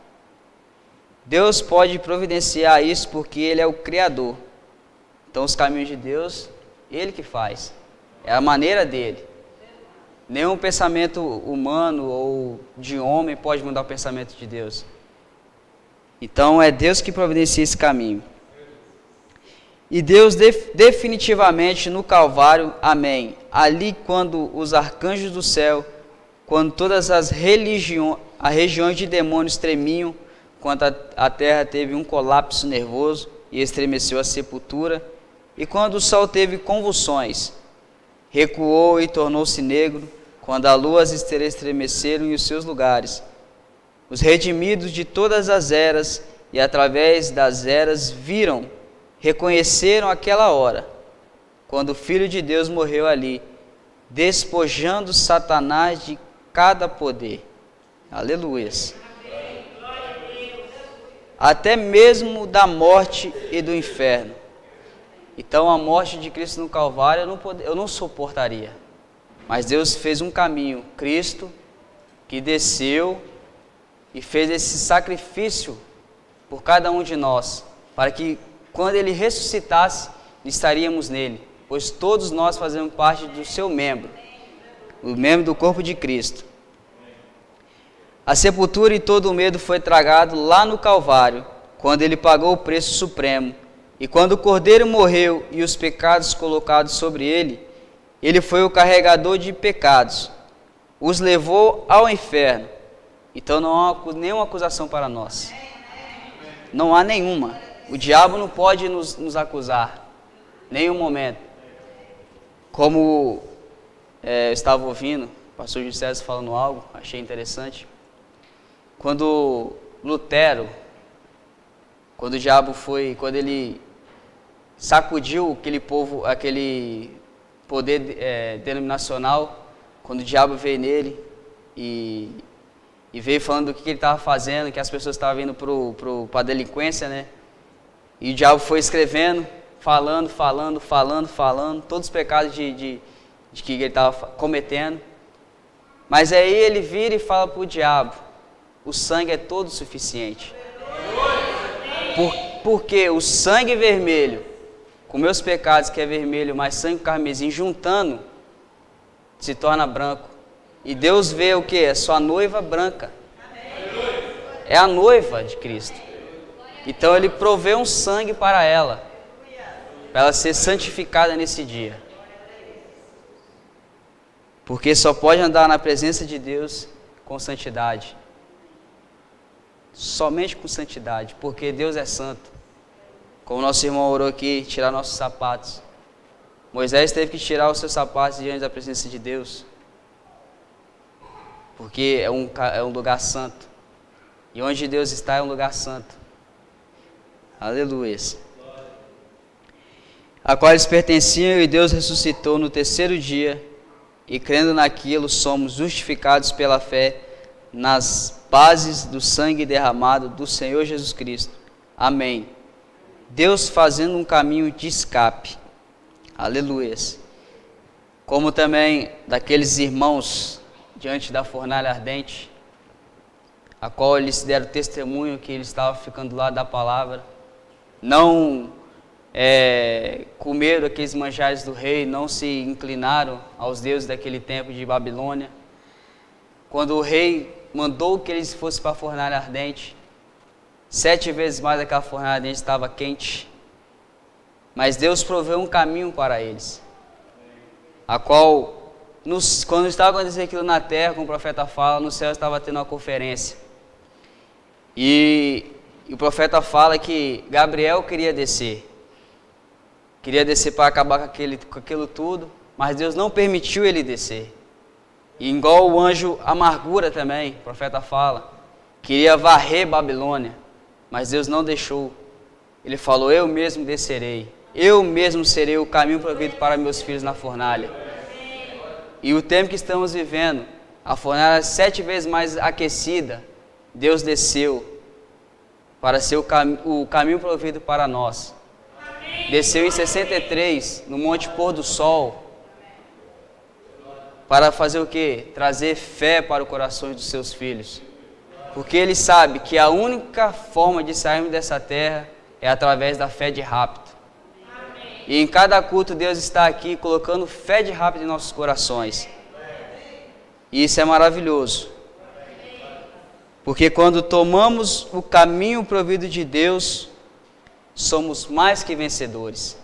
Deus pode providenciar isso porque Ele é o Criador. Então os caminhos de Deus, Ele que faz. É a maneira dEle. Nenhum pensamento humano ou de homem pode mudar o pensamento de Deus. Então é Deus que providencia esse caminho. E Deus definitivamente no Calvário, amém. Ali quando os arcanjos do céu, quando todas as regiões de demônios tremiam, quando a terra teve um colapso nervoso e estremeceu a sepultura, e quando o sol teve convulsões, recuou e tornou-se negro, quando a lua e as estrelas estremeceram em os seus lugares. Os redimidos de todas as eras e através das eras reconheceram aquela hora, quando o Filho de Deus morreu ali, despojando Satanás de cada poder. Aleluias. Até mesmo da morte e do inferno. Então a morte de Cristo no Calvário eu não suportaria. Mas Deus fez um caminho, Cristo, que desceu e fez esse sacrifício por cada um de nós, para que quando Ele ressuscitasse, estaríamos nele, pois todos nós fazemos parte do seu membro, o membro do corpo de Cristo. A sepultura e todo o medo foi tragado lá no Calvário, quando Ele pagou o preço supremo. E quando o Cordeiro morreu e os pecados colocados sobre Ele, Ele foi o carregador de pecados, os levou ao inferno. Então não há nenhuma acusação para nós. Não há nenhuma. O diabo não pode nos acusar, nenhum momento. Como eu estava ouvindo o pastor José falando algo, achei interessante. Quando Lutero, quando ele sacudiu aquele poder denominacional, quando o diabo veio nele e veio falando do que ele estava fazendo, que as pessoas estavam indo para a delinquência, né? E o diabo foi escrevendo, falando, todos os pecados de que ele estava cometendo. Mas aí ele vira e fala para o diabo: o sangue é todo suficiente. Porque o sangue vermelho, com meus pecados que é vermelho, mais sangue carmesim, juntando, se torna branco. E Deus vê o que? A sua noiva branca. É a noiva de Cristo. Então Ele provê um sangue para ela ser santificada nesse dia. Porque só pode andar na presença de Deus com santidade. Somente com santidade, porque Deus é santo. Como nosso irmão orou aqui, tirar nossos sapatos. Moisés teve que tirar os seus sapatos diante da presença de Deus, porque é um lugar santo. E onde Deus está é um lugar santo. Aleluia. A qual eles pertenciam, e Deus ressuscitou no terceiro dia, e crendo naquilo somos justificados pela fé nas bases do sangue derramado do Senhor Jesus Cristo. Amém. Deus fazendo um caminho de escape. Aleluia. Como também daqueles irmãos diante da fornalha ardente, a qual eles deram testemunho que eles estavam ficando do lado da palavra, não comeram aqueles manjares do rei, não se inclinaram aos deuses daquele tempo de Babilônia. Quando o rei mandou que eles fossem para a fornalha ardente, 7 vezes mais aquela fornalha ardente estava quente, mas Deus proveu um caminho para eles, a qual, quando estava acontecendo aquilo na terra, como o profeta fala, no céu estava tendo uma conferência, e o profeta fala que Gabriel queria descer para acabar com aquilo tudo, mas Deus não permitiu ele descer. E igual o anjo amargura também, o profeta fala, queria varrer Babilônia, mas Deus não deixou. Ele falou: eu mesmo descerei, eu mesmo serei o caminho provido para meus filhos na fornalha. E o tempo que estamos vivendo, a fornalha 7 vezes mais aquecida, Deus desceu para ser o caminho provido para nós. Desceu em 63, no Monte Pôr do Sol, para fazer o quê? Trazer fé para o coração dos seus filhos. Porque Ele sabe que a única forma de sairmos dessa terra é através da fé de rapto. E em cada culto Deus está aqui colocando fé de rapto em nossos corações. E isso é maravilhoso. Porque quando tomamos o caminho provido de Deus, somos mais que vencedores.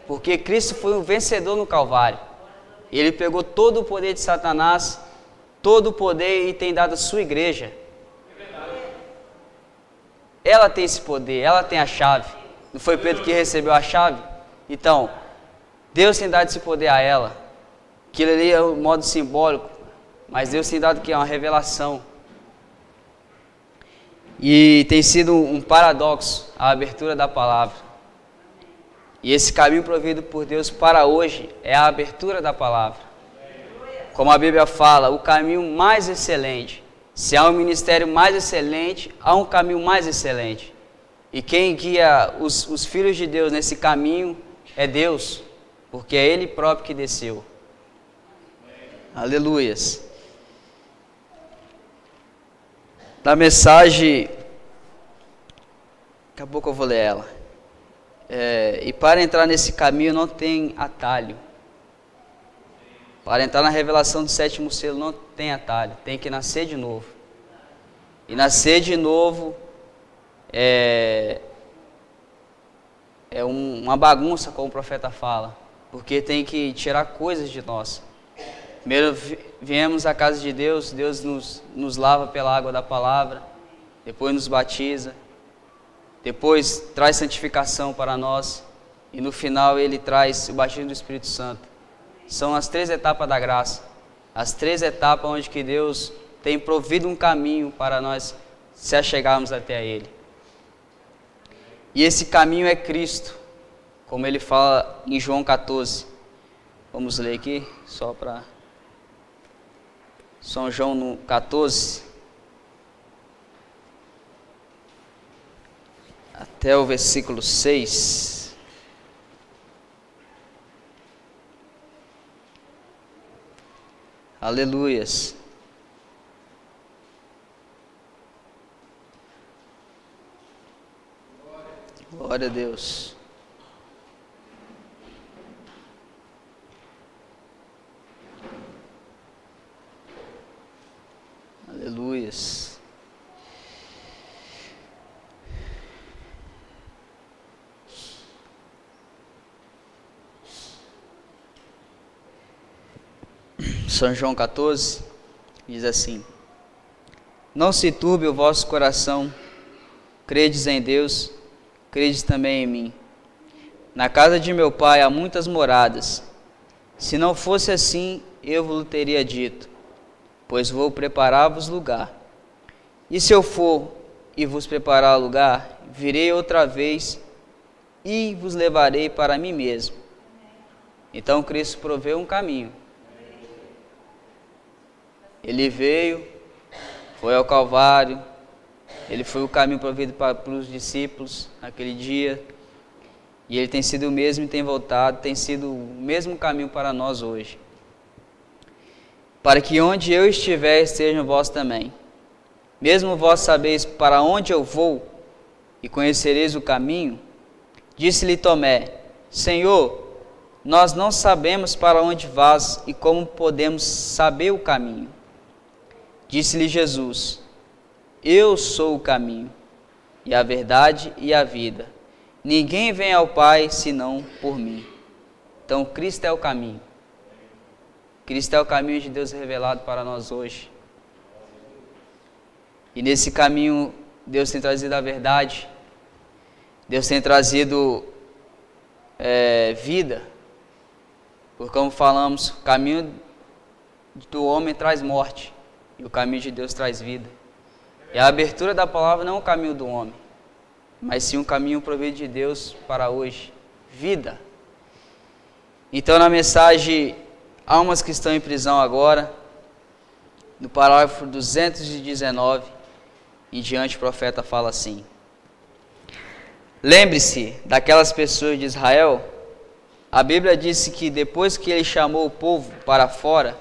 Porque Cristo foi um vencedor no Calvário. Ele pegou todo o poder de Satanás, todo o poder, e tem dado a sua igreja. Ela tem esse poder, ela tem a chave. Não foi Pedro que recebeu a chave? Então, Deus tem dado esse poder a ela. Aquilo ali é um modo simbólico, mas Deus tem dado que é uma revelação. E tem sido um paradoxo a abertura da palavra. E esse caminho provido por Deus para hoje é a abertura da palavra. Como a Bíblia fala, o caminho mais excelente. Se há um ministério mais excelente, há um caminho mais excelente. E quem guia os filhos de Deus nesse caminho é Deus, porque é Ele próprio que desceu. Aleluias. Da mensagem, daqui a pouco eu vou ler ela. E para entrar nesse caminho não tem atalho. Para entrar na revelação do 7º selo não tem atalho, tem que nascer de novo. E nascer de novo é uma bagunça, como o profeta fala, porque tem que tirar coisas de nós. Primeiro viemos à casa de Deus, Deus nos lava pela água da palavra, depois nos batiza, depois traz santificação para nós, e no final Ele traz o batismo do Espírito Santo. São as 3 etapas da graça, as 3 etapas onde que Deus tem provido um caminho para nós se achegarmos até Ele. E esse caminho é Cristo, como Ele fala em João 14. Vamos ler aqui, só para São João no 14, até o versículo 6. Aleluias. Glória a Deus. Aleluias. São João 14 diz assim: Não se turbe o vosso coração, credes em Deus, credes também em mim. Na casa de meu Pai há muitas moradas. Se não fosse assim, eu vos teria dito, pois vou preparar-vos lugar. E se eu for e vos preparar lugar, virei outra vez e vos levarei para mim mesmo. Então Cristo proveu um caminho. Ele veio, foi ao Calvário, Ele foi o caminho provido para os discípulos naquele dia, e Ele tem sido o mesmo e tem voltado, tem sido o mesmo caminho para nós hoje. Para que onde eu estiver, estejam vós também. Mesmo vós sabeis para onde eu vou, e conhecereis o caminho, disse-lhe Tomé, Senhor, nós não sabemos para onde vás e como podemos saber o caminho. Disse-lhe Jesus, eu sou o caminho, e a verdade e a vida. Ninguém vem ao Pai senão por mim. Então Cristo é o caminho. Cristo é o caminho de Deus revelado para nós hoje. E nesse caminho Deus tem trazido a verdade, Deus tem trazido vida. Porque como falamos, o caminho do homem traz morte, e o caminho de Deus traz vida. E a abertura da palavra não é o caminho do homem, mas sim um caminho provido de Deus para hoje, vida. Então na mensagem Almas que estão em prisão agora, no parágrafo 219 em diante, o profeta fala assim: lembre-se daquelas pessoas de Israel. A Bíblia disse que depois que ele chamou o povo para fora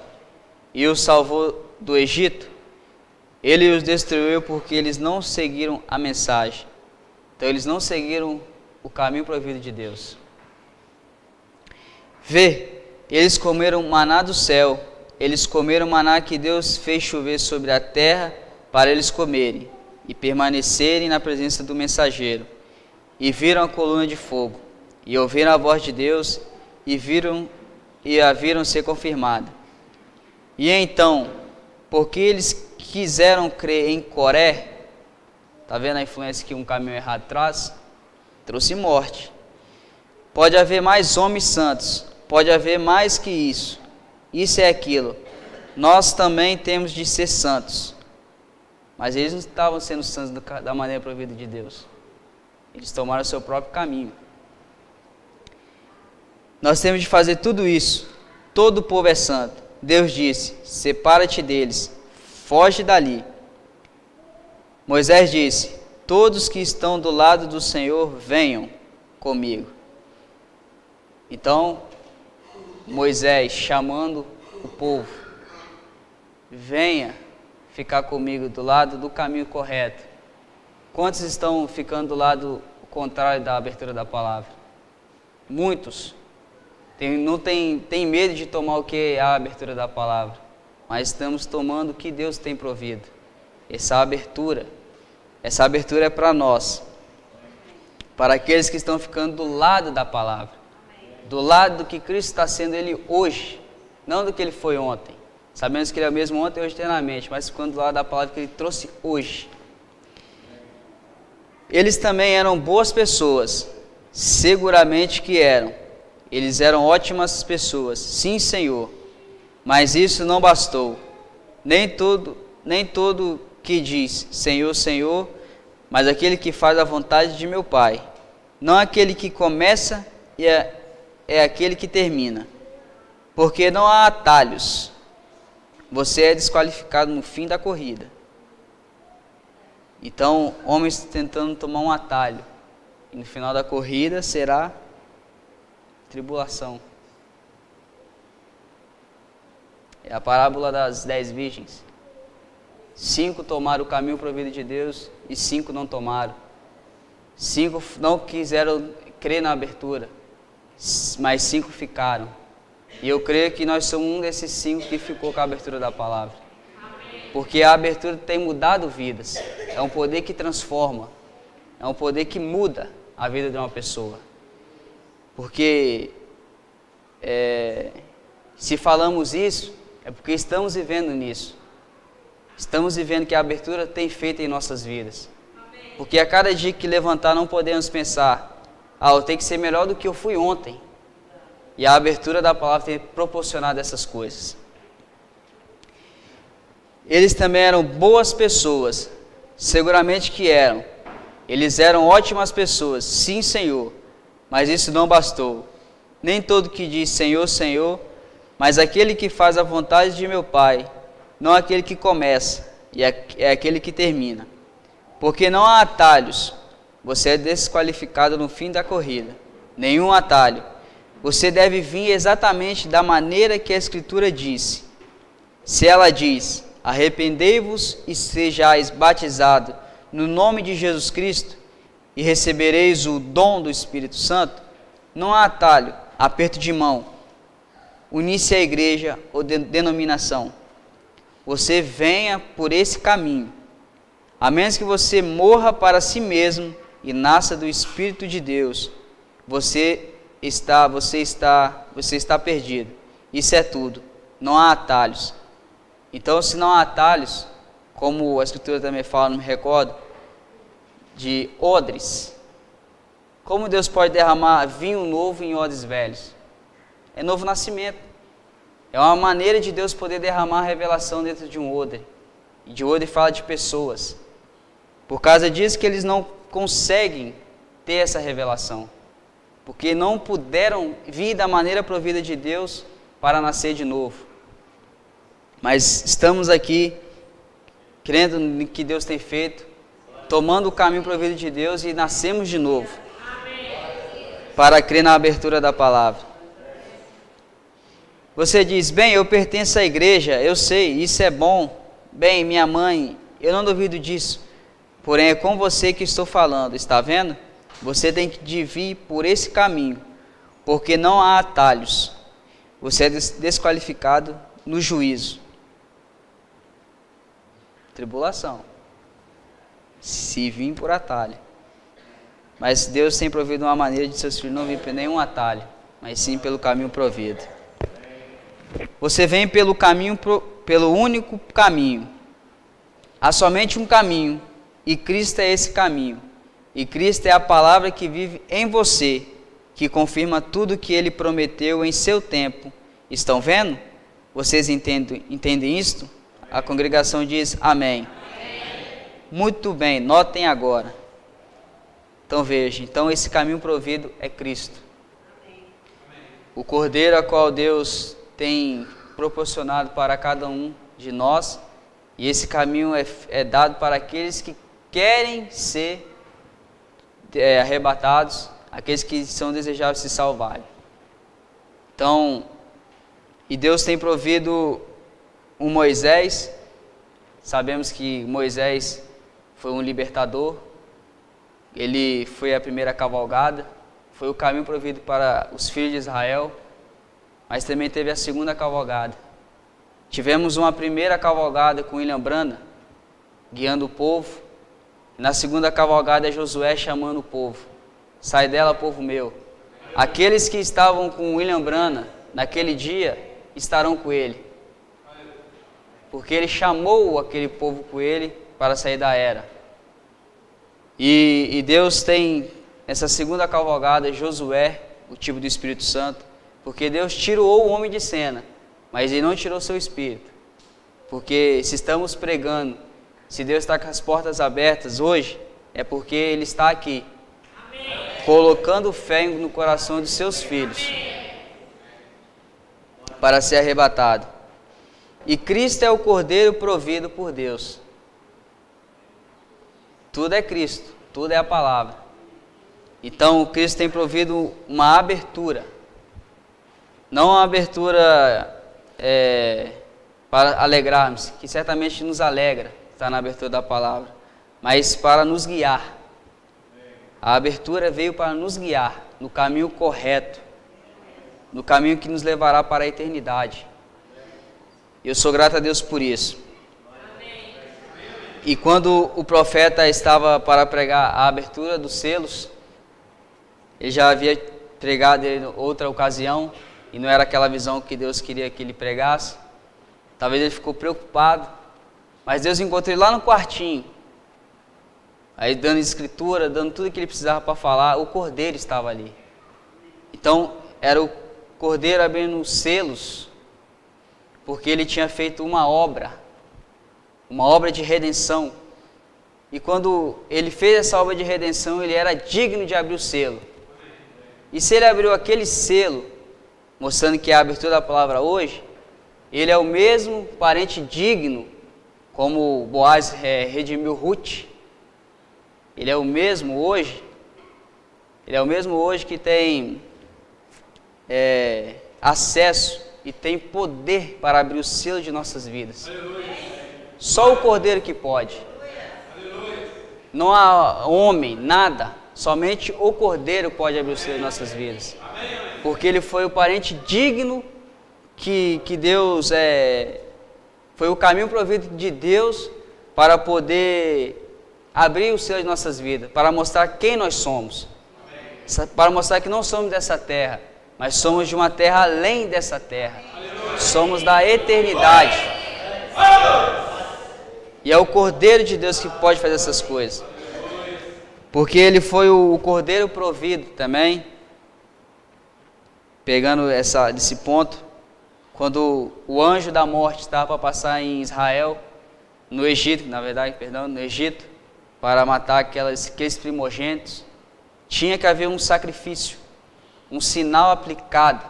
e os salvou do Egito, ele os destruiu porque eles não seguiram a mensagem. Então eles não seguiram o caminho provido de Deus. Vê, eles comeram maná do céu, eles comeram maná que Deus fez chover sobre a terra para eles comerem e permanecerem na presença do mensageiro. E viram a coluna de fogo, e ouviram a voz de Deus, e a viram ser confirmada. E então, porque eles quiseram crer em Coré, está vendo a influência que um caminho errado traz? Trouxe morte. Pode haver mais homens santos, pode haver mais que isso. Isso é aquilo. Nós também temos de ser santos. Mas eles não estavam sendo santos da maneira provida de Deus. Eles tomaram o seu próprio caminho. Nós temos de fazer tudo isso. Todo o povo é santo. Deus disse, separa-te deles, foge dali. Moisés disse, todos que estão do lado do Senhor, venham comigo. Então, Moisés chamando o povo, venha ficar comigo do lado do caminho correto. Quantos estão ficando do lado contrário da abertura da palavra? Muitos. Não tem medo de tomar o que é a abertura da palavra, mas estamos tomando o que Deus tem provido. Essa abertura é para nós, para aqueles que estão ficando do lado da palavra, do lado do que Cristo está sendo Ele hoje, não do que Ele foi ontem. Sabemos que Ele é o mesmo ontem e hoje eternamente, mas ficando do lado da palavra que Ele trouxe hoje. Eles também eram boas pessoas, seguramente que eram. Eles eram ótimas pessoas, sim, Senhor, mas isso não bastou. Nem todo que diz Senhor, Senhor, mas aquele que faz a vontade de meu Pai. Não aquele que começa e é aquele que termina. Porque não há atalhos. Você é desqualificado no fim da corrida. Então, homens tentando tomar um atalho. E no final da corrida será tribulação. É a parábola das 10 virgens. 5 tomaram o caminho proibido de Deus e 5 não tomaram. 5 não quiseram crer na abertura, mas 5 ficaram. E eu creio que nós somos um desses 5 que ficou com a abertura da palavra. Porque a abertura tem mudado vidas. É um poder que transforma. É um poder que muda a vida de uma pessoa. Porque se falamos isso, é porque estamos vivendo nisso. Estamos vivendo que a abertura tem feito em nossas vidas. Porque a cada dia que levantar não podemos pensar, eu tenho que ser melhor do que eu fui ontem. E a abertura da palavra tem proporcionado essas coisas. Eles também eram boas pessoas, seguramente que eram. Eles eram ótimas pessoas, sim, Senhor, mas isso não bastou. Nem todo que diz Senhor, Senhor, mas aquele que faz a vontade de meu Pai, não aquele que começa, e é aquele que termina. Porque não há atalhos, você é desqualificado no fim da corrida. Nenhum atalho. Você deve vir exatamente da maneira que a Escritura disse. Se ela diz, arrependei-vos e sejais batizados no nome de Jesus Cristo, e recebereis o dom do Espírito Santo, não há atalho, aperto de mão, unir-se à igreja ou denominação. Você venha por esse caminho, a menos que você morra para si mesmo e nasça do Espírito de Deus, você está perdido. Isso é tudo, não há atalhos. Então, se não há atalhos, como a Escritura também fala, não me recordo, de odres. Como Deus pode derramar vinho novo em odres velhos? É novo nascimento. É uma maneira de Deus poder derramar a revelação dentro de um odre. E de odre fala de pessoas. Por causa disso que eles não conseguem ter essa revelação. Porque não puderam vir da maneira provida de Deus para nascer de novo. Mas estamos aqui, crendo no que Deus tem feito, tomando o caminho provido de Deus e nascemos de novo. Para crer na abertura da palavra. Você diz, bem, eu pertenço à igreja, eu sei, isso é bom. Bem, minha mãe, eu não duvido disso. Porém, é com você que estou falando, está vendo? Você tem que vir por esse caminho, porque não há atalhos. Você é desqualificado no juízo. Tribulação. Se vir por atalho. Mas Deus tem provido uma maneira de seus filhos não vir por nenhum atalho, mas sim pelo caminho provido. Você vem pelo único caminho. Há somente um caminho, e Cristo é esse caminho. E Cristo é a palavra que vive em você, que confirma tudo que Ele prometeu em seu tempo. Estão vendo? Vocês entendem isto? A congregação diz amém. Muito bem, notem agora. Então veja, esse caminho provido é Cristo. O Cordeiro a qual Deus tem proporcionado para cada um de nós, e esse caminho é dado para aqueles que querem ser arrebatados, aqueles que são desejáveis se salvarem. Então, e Deus tem provido um Moisés. Sabemos que Moisés foi um libertador. Ele foi a primeira cavalgada, foi o caminho provido para os filhos de Israel, mas também teve a segunda cavalgada. Tivemos uma primeira cavalgada com William Branham, guiando o povo. Na segunda cavalgada é Josué chamando o povo. Sai dela, povo meu. Aqueles que estavam com William Branham naquele dia estarão com ele. Porque ele chamou aquele povo com ele para sair da era. E Deus tem essa segunda cavalgada, Josué, o tipo do Espírito Santo, porque Deus tirou o homem de cena, mas Ele não tirou seu espírito. Porque se estamos pregando, se Deus está com as portas abertas hoje, é porque Ele está aqui, colocando fé no coração de seus filhos, para ser arrebatado. E Cristo é o Cordeiro provido por Deus. Tudo é Cristo, tudo é a palavra. Então, Cristo tem provido uma abertura. Não uma abertura para alegrarmos, que certamente nos alegra, está na abertura da palavra, mas para nos guiar. A abertura veio para nos guiar no caminho correto, no caminho que nos levará para a eternidade. Eu sou grato a Deus por isso. E quando o profeta estava para pregar a abertura dos selos, ele já havia pregado em outra ocasião, e não era aquela visão que Deus queria que ele pregasse. Talvez ele ficou preocupado, mas Deus encontrou ele lá no quartinho, aí dando escritura, dando tudo que ele precisava para falar. O cordeiro estava ali. Então, era o cordeiro abrindo os selos, porque ele tinha feito uma obra de redenção. E quando ele fez essa obra de redenção, ele era digno de abrir o selo. E se ele abriu aquele selo, mostrando que é a abertura da palavra hoje, ele é o mesmo parente digno, como Boaz redimiu Ruth. Ele é o mesmo hoje. Ele é o mesmo hoje que tem acesso e tem poder para abrir o selo de nossas vidas. Só o Cordeiro que pode. Não há homem, nada. Somente o Cordeiro pode abrir o selo de nossas vidas. Porque ele foi o parente digno que Deus foi o caminho provido de Deus para poder abrir o selo de nossas vidas, para mostrar quem nós somos. Para mostrar que não somos dessa terra, mas somos de uma terra além dessa terra. Somos da eternidade. E é o Cordeiro de Deus que pode fazer essas coisas. Porque ele foi o Cordeiro provido também. Pegando desse ponto, quando o anjo da morte estava para passar em Israel, no Egito, no Egito, para matar aqueles primogênitos, tinha que haver um sacrifício, um sinal aplicado.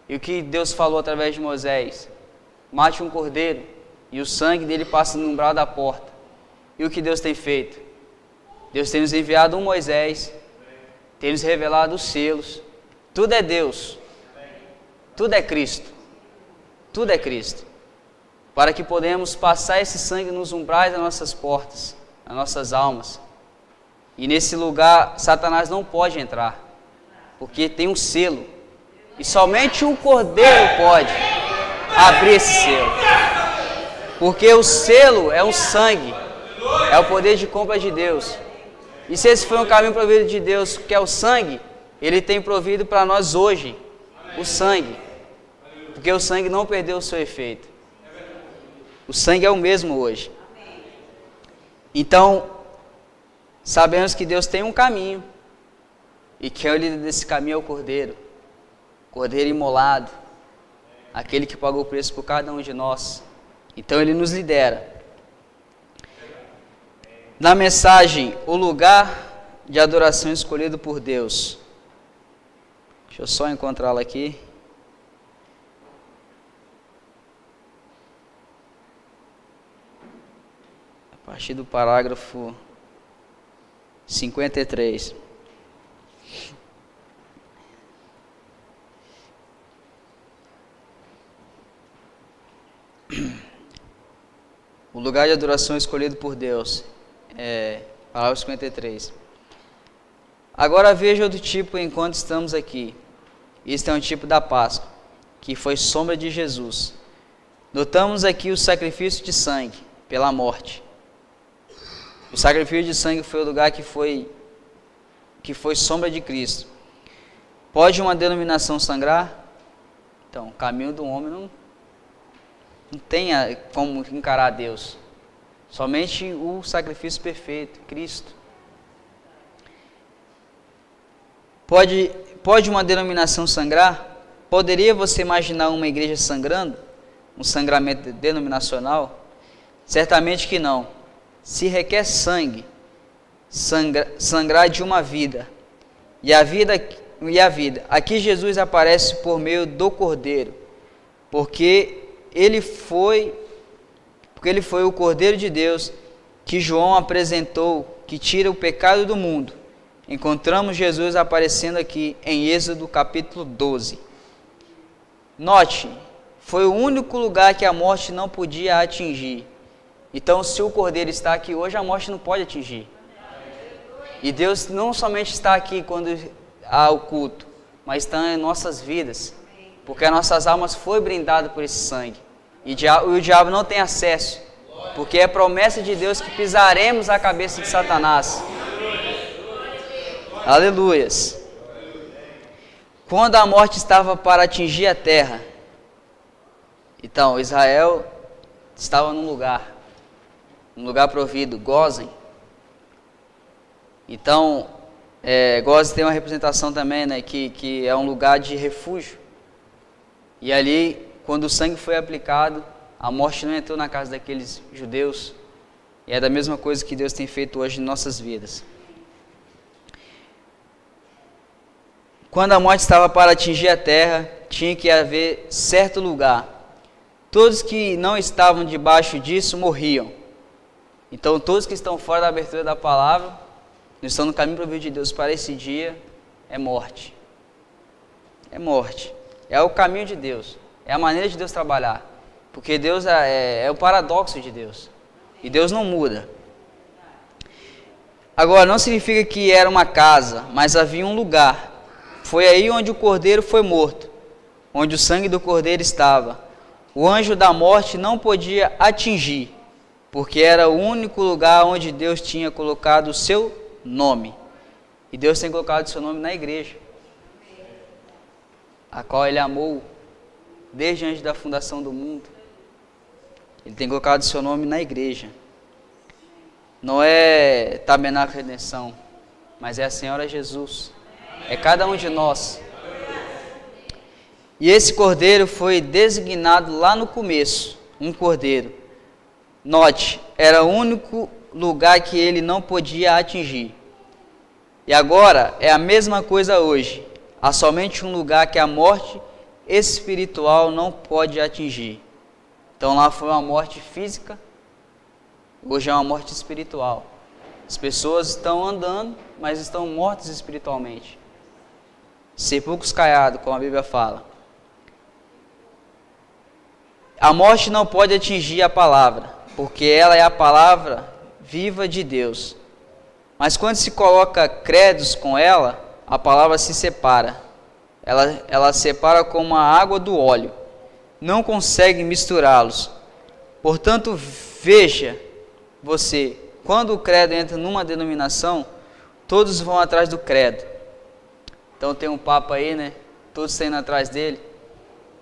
E o que Deus falou através de Moisés? Mate um cordeiro e o sangue dele passa no umbral da porta. E o que Deus tem feito? Deus tem nos enviado um Moisés, tem nos revelado os selos. Tudo é Deus, tudo é Cristo, tudo é Cristo. Para que podemos passar esse sangue nos umbrais das nossas portas, nas nossas almas. E nesse lugar Satanás não pode entrar, porque tem um selo. E somente o Cordeiro pode abrir esse selo. Porque o selo é o sangue, é o poder de compra de Deus. E se esse foi um caminho provido de Deus, que é o sangue, Ele tem provido para nós hoje o sangue. Porque o sangue não perdeu o seu efeito. O sangue é o mesmo hoje. Então, sabemos que Deus tem um caminho. E que o líder desse caminho é o Cordeiro. Cordeiro imolado. Aquele que pagou o preço por cada um de nós. Então Ele nos lidera. Na mensagem, o lugar de adoração escolhido por Deus. Deixa eu só encontrá-la aqui. A partir do parágrafo 53. O lugar de adoração escolhido por Deus. Parágrafo 53. Agora veja outro tipo enquanto estamos aqui. Este é um tipo da Páscoa, que foi sombra de Jesus. Notamos aqui o sacrifício de sangue pela morte. O sacrifício de sangue foi o lugar que foi sombra de Cristo. Pode uma denominação sangrar? Então, o caminho do homem não tem como encarar Deus. Somente o sacrifício perfeito, Cristo. Pode uma denominação sangrar? Poderia você imaginar uma igreja sangrando? Um sangramento denominacional? Certamente que não. Se requer sangue, sangrar de uma vida. E a vida. Aqui Jesus aparece por meio do Cordeiro, porque ele foi o Cordeiro de Deus que João apresentou, que tira o pecado do mundo. Encontramos Jesus aparecendo aqui em Êxodo capítulo 12. Note, foi o único lugar que a morte não podia atingir. Então, se o Cordeiro está aqui hoje, a morte não pode atingir. E Deus não somente está aqui quando há o culto, mas está em nossas vidas, porque as nossas almas foram brindadas por esse sangue. E o diabo não tem acesso, porque é promessa de Deus que pisaremos a cabeça de Satanás. Aleluias. Quando a morte estava para atingir a terra, então Israel estava num lugar provido, Gósen. Então, Gósen tem uma representação também, né, que é um lugar de refúgio. E ali, quando o sangue foi aplicado, a morte não entrou na casa daqueles judeus. E é da mesma coisa que Deus tem feito hoje em nossas vidas. Quando a morte estava para atingir a terra, tinha que haver certo lugar. Todos que não estavam debaixo disso morriam. Então, todos que estão fora da abertura da palavra, não estão no caminho provido de Deus para esse dia, é morte. É morte. É o caminho de Deus. É a maneira de Deus trabalhar. Porque Deus é o paradoxo de Deus. E Deus não muda. Agora, não significa que era uma casa, mas havia um lugar. Foi aí onde o cordeiro foi morto, onde o sangue do cordeiro estava. O anjo da morte não podia atingir, porque era o único lugar onde Deus tinha colocado o seu nome. E Deus tem colocado o seu nome na igreja, a qual Ele amou desde antes da fundação do mundo. Ele tem colocado o seu nome na igreja. Não é Tabernáculo Redenção, mas é a Senhora Jesus. É cada um de nós. E esse cordeiro foi designado lá no começo, um cordeiro. Note, era o único lugar que ele não podia atingir. E agora é a mesma coisa hoje. Há somente um lugar que a morte espiritual não pode atingir. Então lá foi uma morte física, hoje é uma morte espiritual. As pessoas estão andando, mas estão mortas espiritualmente. Sepulcros caiados, como a Bíblia fala. A morte não pode atingir a palavra, porque ela é a palavra viva de Deus. Mas quando se coloca credos com ela, a palavra se separa. Ela separa como a água do óleo. Não consegue misturá-los. Portanto, veja você, quando o credo entra numa denominação, todos vão atrás do credo. Então tem um Papa aí, né? Todos estão indo atrás dele.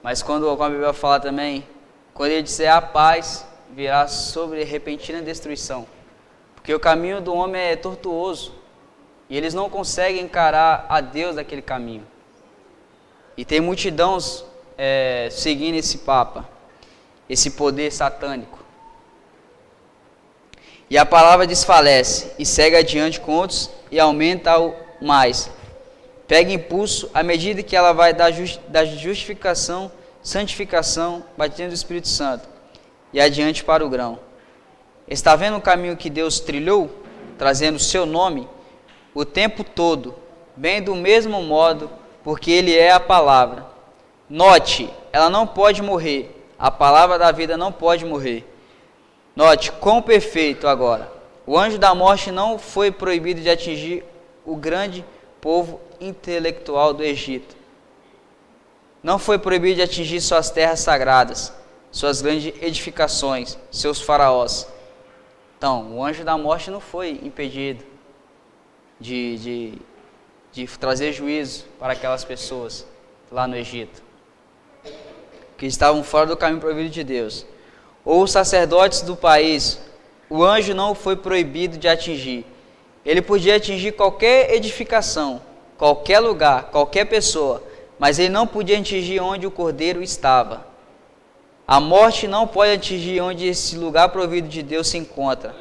Mas quando a Bíblia fala também, quando ele disser a paz, virá sobre repentina destruição. Porque o caminho do homem é tortuoso. E eles não conseguem encarar a Deus daquele caminho. E tem multidões seguindo esse Papa, esse poder satânico. E a palavra desfalece e segue adiante com outros e aumenta ao mais. Pega impulso à medida que ela vai da justificação, santificação, batendo do Espírito Santo e adiante para o grão. Está vendo o caminho que Deus trilhou, trazendo o seu nome, o tempo todo, bem do mesmo modo, porque Ele é a palavra. Note, ela não pode morrer, a palavra da vida não pode morrer. Note, quão perfeito agora. O anjo da morte não foi proibido de atingir o grande povo intelectual do Egito. Não foi proibido de atingir suas terras sagradas, suas grandes edificações, seus faraós. Então, o anjo da morte não foi impedido de trazer juízo para aquelas pessoas lá no Egito, que estavam fora do caminho proibido de Deus. Ou os sacerdotes do país, o anjo não foi proibido de atingir. Ele podia atingir qualquer edificação, qualquer lugar, qualquer pessoa, mas ele não podia atingir onde o cordeiro estava. A morte não pode atingir onde esse lugar proibido de Deus se encontra.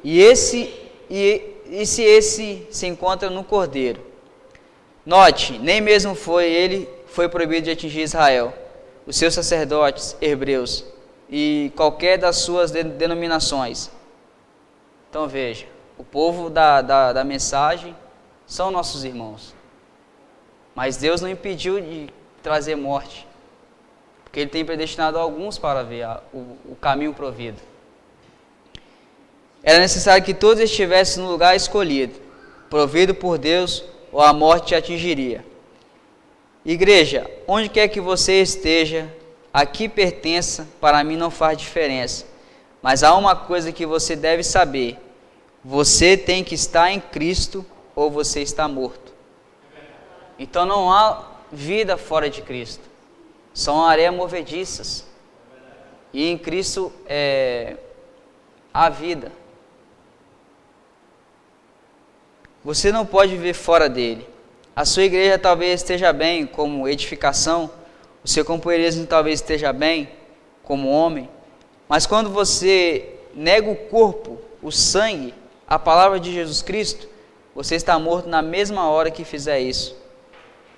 E se esse se encontra no cordeiro? Note, nem mesmo ele foi proibido de atingir Israel, os seus sacerdotes hebreus e qualquer das suas denominações. Então veja, o povo da mensagem são nossos irmãos. Mas Deus não impediu de trazer morte, porque Ele tem predestinado alguns para ver o caminho provido. Era necessário que todos estivessem no lugar escolhido, provido por Deus, ou a morte te atingiria. Igreja, onde quer que você esteja, a que pertença, para mim não faz diferença. Mas há uma coisa que você deve saber: você tem que estar em Cristo ou você está morto. Então não há vida fora de Cristo. São areias movediças. E em Cristo há vida. Você não pode viver fora dele. A sua igreja talvez esteja bem como edificação, o seu companheirismo talvez esteja bem como homem, mas quando você nega o corpo, o sangue, a palavra de Jesus Cristo, você está morto na mesma hora que fizer isso.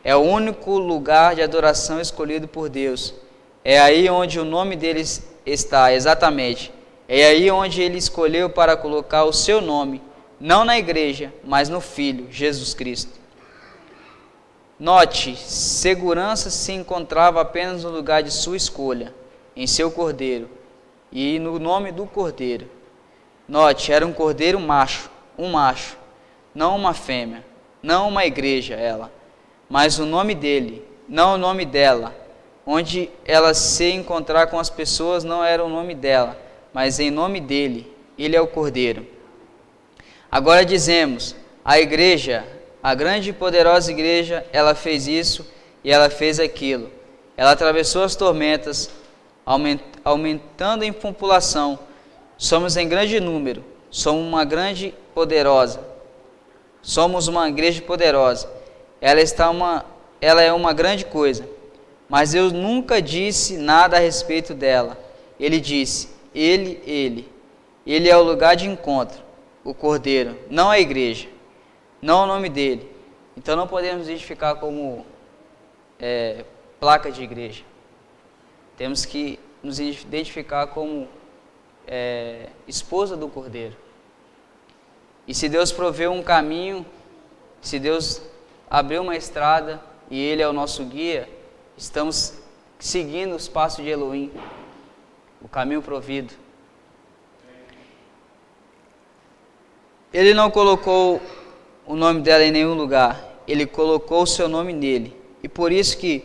É o único lugar de adoração escolhido por Deus. É aí onde o nome dele está, exatamente. É aí onde ele escolheu para colocar o seu nome, não na igreja, mas no Filho, Jesus Cristo. Note, segurança se encontrava apenas no lugar de sua escolha, em seu cordeiro, e no nome do cordeiro. Note, era um cordeiro macho, um macho, não uma fêmea, não uma igreja ela, mas o nome dele, não o nome dela. Onde ela se encontrar com as pessoas não era o nome dela, mas em nome dele, ele é o cordeiro. Agora dizemos, a igreja, a grande e poderosa igreja, ela fez isso e ela fez aquilo. Ela atravessou as tormentas, aumentando em população. Somos em grande número, somos uma grande poderosa. Somos uma igreja poderosa. Ela é uma grande coisa. Mas Deus nunca disse nada a respeito dela. Ele disse, Ele é o lugar de encontro, o cordeiro, não a igreja, não o nome dele. Então não podemos identificar como placa de igreja. Temos que nos identificar como esposa do cordeiro. E se Deus proveu um caminho, se Deus abriu uma estrada e ele é o nosso guia, estamos seguindo os passos de Elohim, o caminho provido. Ele não colocou o nome dela em nenhum lugar, ele colocou o seu nome nele. E por isso que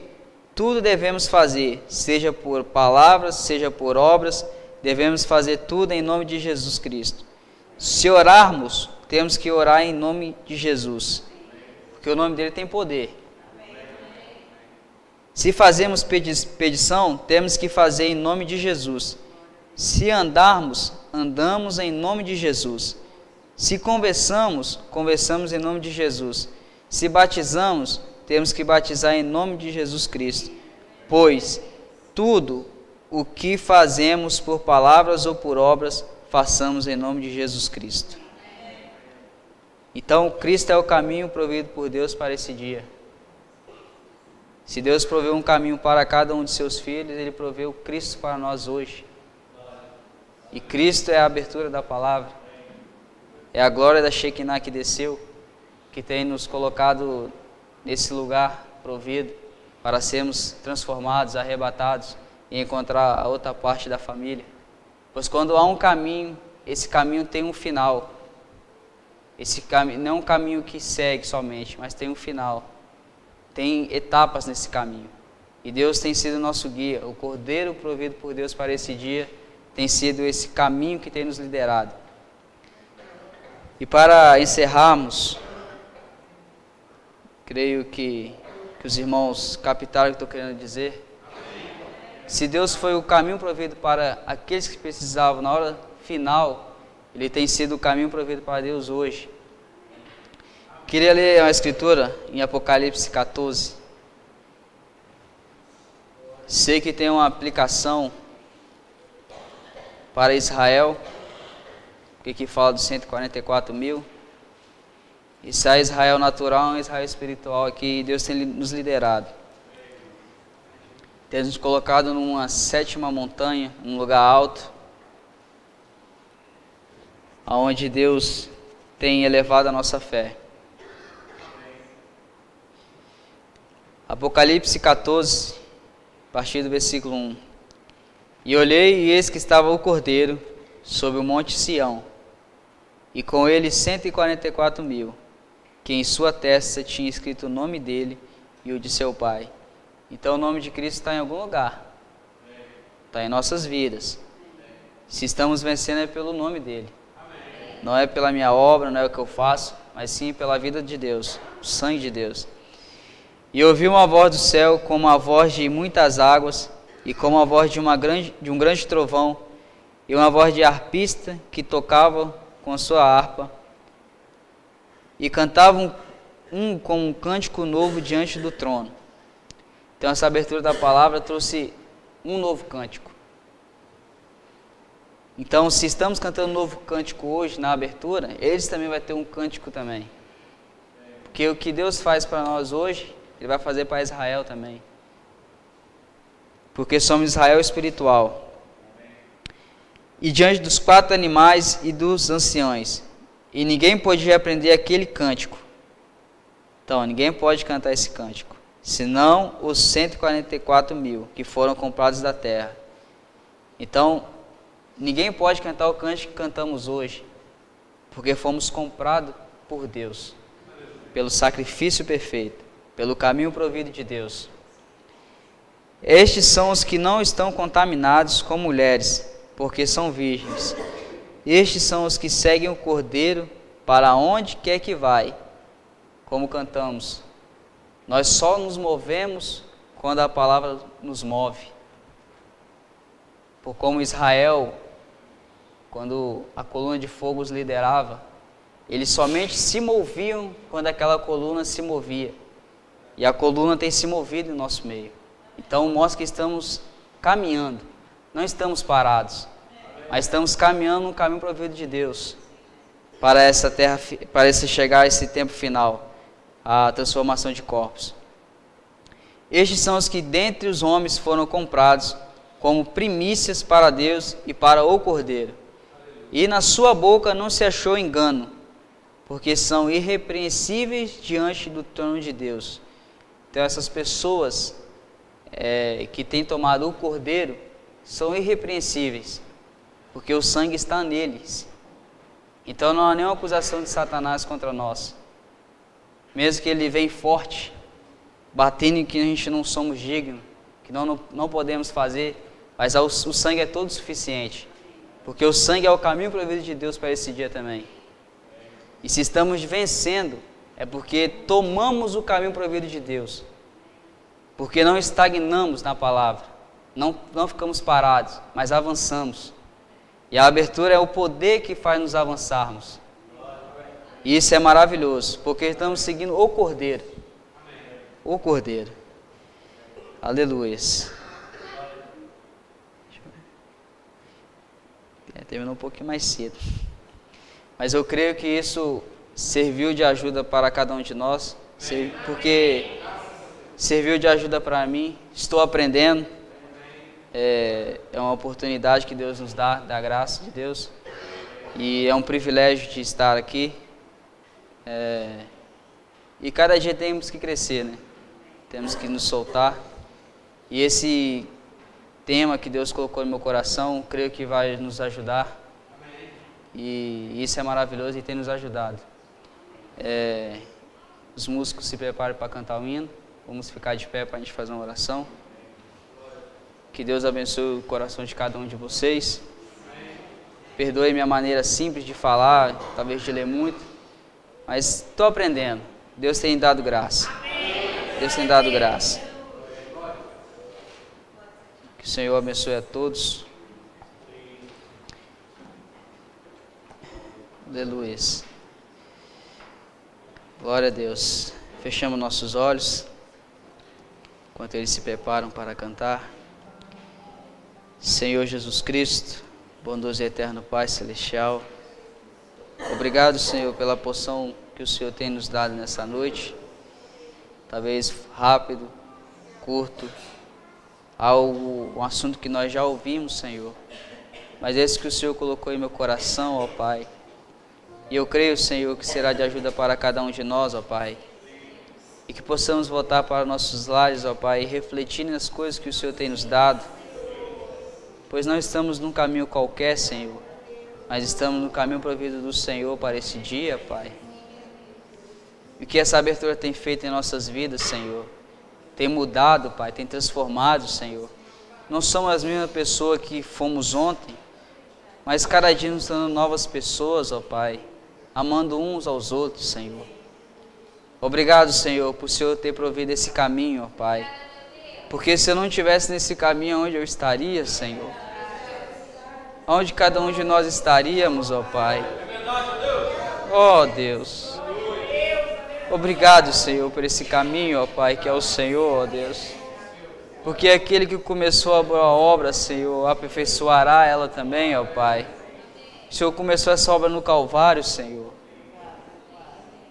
tudo devemos fazer, seja por palavras, seja por obras, devemos fazer tudo em nome de Jesus Cristo. Se orarmos, temos que orar em nome de Jesus, porque o nome dele tem poder. Se fazemos petição, temos que fazer em nome de Jesus. Se andarmos, andamos em nome de Jesus. Se conversamos, conversamos em nome de Jesus. Se batizamos, temos que batizar em nome de Jesus Cristo. Pois tudo o que fazemos por palavras ou por obras, façamos em nome de Jesus Cristo. Então, Cristo é o caminho provido por Deus para esse dia. Se Deus proveu um caminho para cada um de seus filhos, Ele proveu Cristo para nós hoje. E Cristo é a abertura da palavra. É a glória da Shekinah que desceu, que tem nos colocado nesse lugar provido para sermos transformados, arrebatados e encontrar a outra parte da família. Pois quando há um caminho, esse caminho tem um final. Esse caminho não é um caminho que segue somente, mas tem um final. Tem etapas nesse caminho. E Deus tem sido nosso guia. O Cordeiro provido por Deus para esse dia tem sido esse caminho que tem nos liderado. E para encerrarmos, creio que os irmãos captaram o que estou querendo dizer. Se Deus foi o caminho provido para aqueles que precisavam na hora final, Ele tem sido o caminho provido para Deus hoje. Queria ler uma escritura em Apocalipse 14. Sei que tem uma aplicação para Israel, que aqui fala dos 144 mil. Isso é Israel natural, é Israel espiritual, aqui Deus tem nos liderado. Tem nos colocado numa 7ª montanha, num lugar alto, onde Deus tem elevado a nossa fé. Apocalipse 14, a partir do versículo 1. E olhei, e eis que estava o Cordeiro sobre o monte Sião, e com ele 144 mil, que em sua testa tinha escrito o nome dele e o de seu pai. Então o nome de Cristo está em algum lugar, está em nossas vidas. Se estamos vencendo é pelo nome dele, não é pela minha obra, não é o que eu faço, mas sim pela vida de Deus, o sangue de Deus. E ouvi uma voz do céu como a voz de muitas águas, e como a voz de um grande trovão, e uma voz de harpista que tocava com a sua harpa, e cantavam com um cântico novo diante do trono. Então essa abertura da palavra trouxe um novo cântico. Então se estamos cantando um novo cântico hoje na abertura, eles também vão ter um cântico também. Porque o que Deus faz para nós hoje, Ele vai fazer para Israel também. Porque somos Israel espiritual. E diante dos 4 animais e dos anciões, e ninguém pôde repreender aquele cântico. Então, ninguém pode cantar esse cântico, senão os 144 mil que foram comprados da terra. Então, ninguém pode cantar o cântico que cantamos hoje, porque fomos comprados por Deus, pelo sacrifício perfeito, pelo caminho provido de Deus. Estes são os que não estão contaminados com mulheres, porque são virgens. Estes são os que seguem o Cordeiro para onde quer que vai. Como cantamos, nós só nos movemos quando a palavra nos move. Por como Israel, quando a coluna de fogo os liderava, eles somente se moviam quando aquela coluna se movia. E a coluna tem se movido no nosso meio. Então mostra que estamos caminhando, não estamos parados, mas estamos caminhando no caminho provido de Deus para essa terra, para chegar a esse tempo final, a transformação de corpos. Estes são os que dentre os homens foram comprados como primícias para Deus e para o Cordeiro. E na sua boca não se achou engano, porque são irrepreensíveis diante do trono de Deus. Então essas pessoas que têm tomado o Cordeiro são irrepreensíveis, porque o sangue está neles. Então não há nenhuma acusação de Satanás contra nós. Mesmo que ele venha forte, batendo em que a gente não somos dignos, que não podemos fazer, mas o sangue é todo suficiente, porque o sangue é o caminho provido de Deus para esse dia também. E se estamos vencendo, é porque tomamos o caminho provido de Deus, porque não estagnamos na palavra, não ficamos parados, mas avançamos. E a abertura é o poder que faz nos avançarmos. E isso é maravilhoso, porque estamos seguindo o Cordeiro. O Cordeiro. Aleluia. Terminou um pouquinho mais cedo. Mas eu creio que isso serviu de ajuda para cada um de nós, porque serviu de ajuda para mim. Estou aprendendo. É uma oportunidade que Deus nos dá, da graça de Deus. E é um privilégio de estar aqui. E cada dia temos que crescer, né? Temos que nos soltar. E esse tema que Deus colocou no meu coração, creio que vai nos ajudar. E isso é maravilhoso e tem nos ajudado. Os músicos se preparem para cantar o hino. Vamos ficar de pé para a gente fazer uma oração. Que Deus abençoe o coração de cada um de vocês. Perdoe minha maneira simples de falar, talvez de ler muito, mas estou aprendendo. Deus tem dado graça. Deus tem dado graça. Que o Senhor abençoe a todos. Aleluia. Glória a Deus. Fechamos nossos olhos enquanto eles se preparam para cantar. Senhor Jesus Cristo, bondoso e eterno Pai Celestial, obrigado, Senhor, pela porção que o Senhor tem nos dado nessa noite. Talvez rápido, curto, um assunto que nós já ouvimos, Senhor, mas esse que o Senhor colocou em meu coração, ó Pai. E eu creio, Senhor, que será de ajuda para cada um de nós, ó Pai. E que possamos voltar para nossos lares, ó Pai, e refletir nas coisas que o Senhor tem nos dado. Pois não estamos num caminho qualquer, Senhor, mas estamos no caminho provido do Senhor para esse dia, Pai. E o que essa abertura tem feito em nossas vidas, Senhor, tem mudado, Pai, tem transformado, Senhor. Não somos as mesmas pessoas que fomos ontem, mas cada dia nos tornando novas pessoas, ó Pai, amando uns aos outros, Senhor. Obrigado, Senhor, por o Senhor ter provido esse caminho, ó Pai. Porque se eu não estivesse nesse caminho, onde eu estaria, Senhor? Onde cada um de nós estaríamos, ó Pai? Ó Deus. Obrigado, Senhor, por esse caminho, ó Pai, que é o Senhor, ó Deus. Porque aquele que começou a boa obra, Senhor, aperfeiçoará ela também, ó Pai. O Senhor começou essa obra no Calvário, Senhor.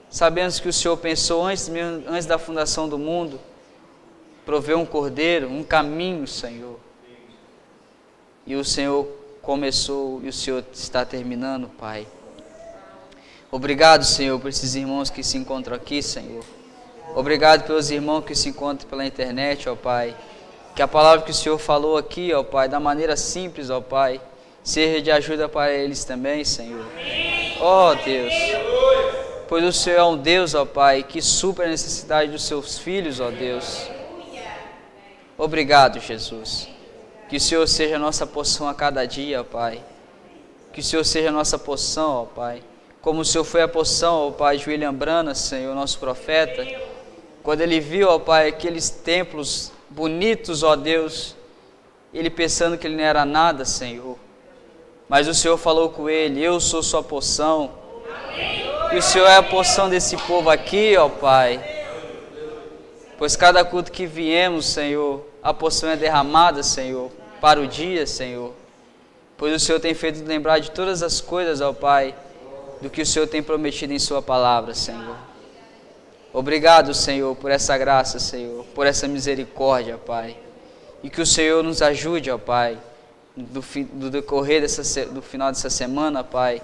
Sabemos que o Senhor pensou antes da fundação do mundo, proveu um cordeiro, um caminho, Senhor. E o Senhor começou e o Senhor está terminando, Pai. Obrigado, Senhor, por esses irmãos que se encontram aqui, Senhor. Obrigado pelos irmãos que se encontram pela internet, ó Pai. Que a palavra que o Senhor falou aqui, ó Pai, da maneira simples, ó Pai, seja de ajuda para eles também, Senhor. Ó Deus. Pois o Senhor é um Deus, ó Pai, que supre a necessidade dos seus filhos, ó Deus. Obrigado, Jesus. Que o Senhor seja a nossa porção a cada dia, ó Pai. Que o Senhor seja a nossa porção, ó Pai. Como o Senhor foi a porção, ó Pai, de William Branham, Senhor, nosso profeta. Quando ele viu, ó Pai, aqueles templos bonitos, ó Deus, ele pensando que ele não era nada, Senhor. Mas o Senhor falou com ele, eu sou sua porção. E o Senhor é a porção desse povo aqui, ó Pai. Pois cada culto que viemos, Senhor, a porção é derramada, Senhor, para o dia, Senhor. Pois o Senhor tem feito lembrar de todas as coisas, ó Pai, do que o Senhor tem prometido em sua palavra, Senhor. Obrigado, Senhor, por essa graça, Senhor, por essa misericórdia, Pai. E que o Senhor nos ajude, ó Pai, do decorrer do final dessa semana, Pai,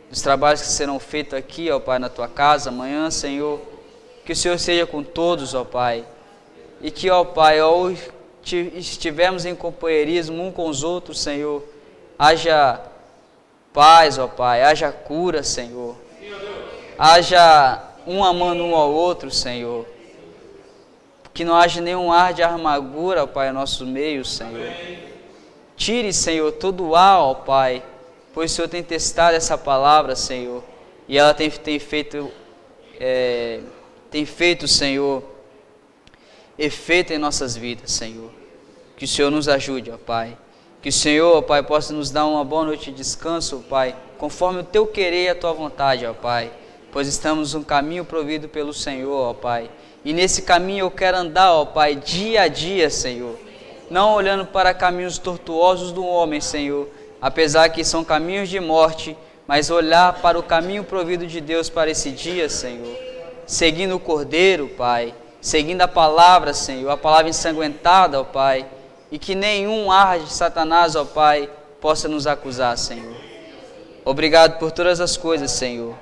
dos trabalhos que serão feitos aqui, ó Pai, na Tua casa, amanhã, Senhor. Que o Senhor seja com todos, ó Pai. E que, ó Pai, ao estivermos em companheirismo um com os outros, Senhor, haja paz, ó Pai, haja cura, Senhor. Haja um amando um ao outro, Senhor. Que não haja nenhum ar de amargura, ó Pai, no nosso meio, Senhor. Tire, Senhor, todo o ar, ó Pai, pois o Senhor tem testado essa palavra, Senhor, e ela tem feito, Senhor, efeito em nossas vidas, Senhor. Que o Senhor nos ajude, ó Pai. Que o Senhor, ó Pai, possa nos dar uma boa noite de descanso, ó Pai, conforme o Teu querer e a Tua vontade, ó Pai. Pois estamos num caminho provido pelo Senhor, ó Pai. E nesse caminho eu quero andar, ó Pai, dia a dia, Senhor. Não olhando para caminhos tortuosos do homem, Senhor, apesar que são caminhos de morte, mas olhar para o caminho provido de Deus para esse dia, Senhor. Seguindo o Cordeiro, Pai. Seguindo a palavra, Senhor, a palavra ensanguentada, ó Pai. E que nenhum ar de Satanás, ó Pai, possa nos acusar, Senhor. Obrigado por todas as coisas, Senhor.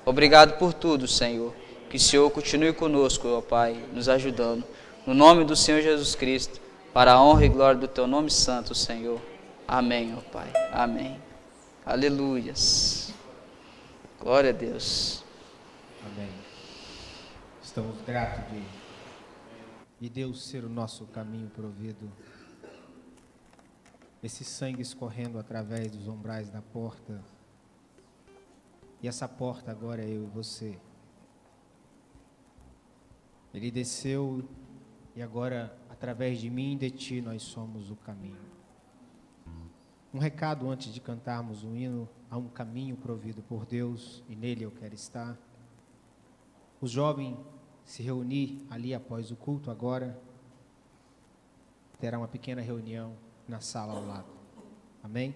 Obrigado por tudo, Senhor. Que o Senhor continue conosco, ó Pai, nos ajudando. No nome do Senhor Jesus Cristo. para a honra e glória do teu nome santo, Senhor. Amém, ó Pai. Amém. Aleluias. Glória a Deus. Amém. Estamos gratos de Deus ser o nosso caminho provido. Esse sangue escorrendo através dos umbrais da porta. E essa porta agora é eu e você. Ele desceu e agora, através de mim e de ti, nós somos o caminho. Um recado antes de cantarmos o hino: há um caminho provido por Deus e nele eu quero estar. Os jovens se reunir ali após o culto agora. Terá uma pequena reunião na sala ao lado. Amém?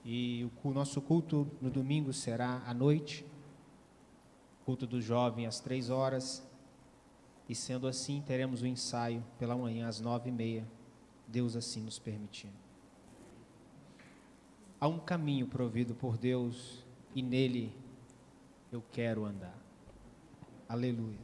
E o nosso culto no domingo será à noite. Culto do jovem às 3 horas. E sendo assim, teremos o ensaio pela manhã às 9h30. Deus assim nos permitindo. Há um caminho provido por Deus e nele eu quero andar. Aleluia.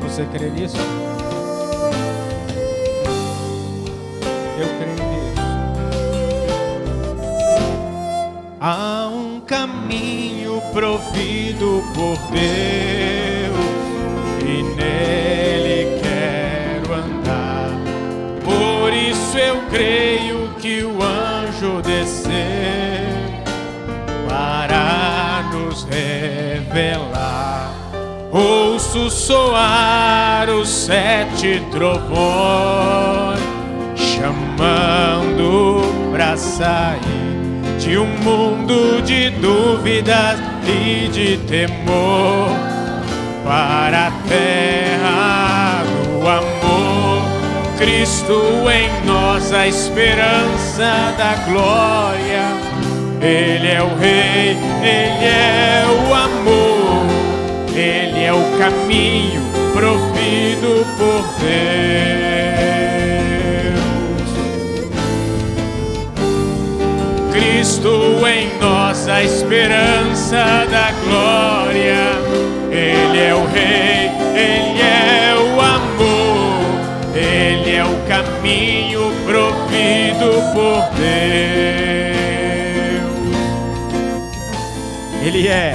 Você crê nisso? Eu creio nisso. Há um caminho provido por Deus e nele quero andar. Por isso eu creio que o anjo desceu para nos revelar. Ouço soar os 7 trovões, chamando pra sair de um mundo de dúvidas e de temor, para a terra do amor. Cristo em nós, a esperança da glória. Ele é o Rei, Ele é o amor. Ele é o caminho provido por Deus. Cristo em nós, a esperança da glória. Ele é o Rei, Ele é o amor. Ele é o caminho provido por Deus. Ele é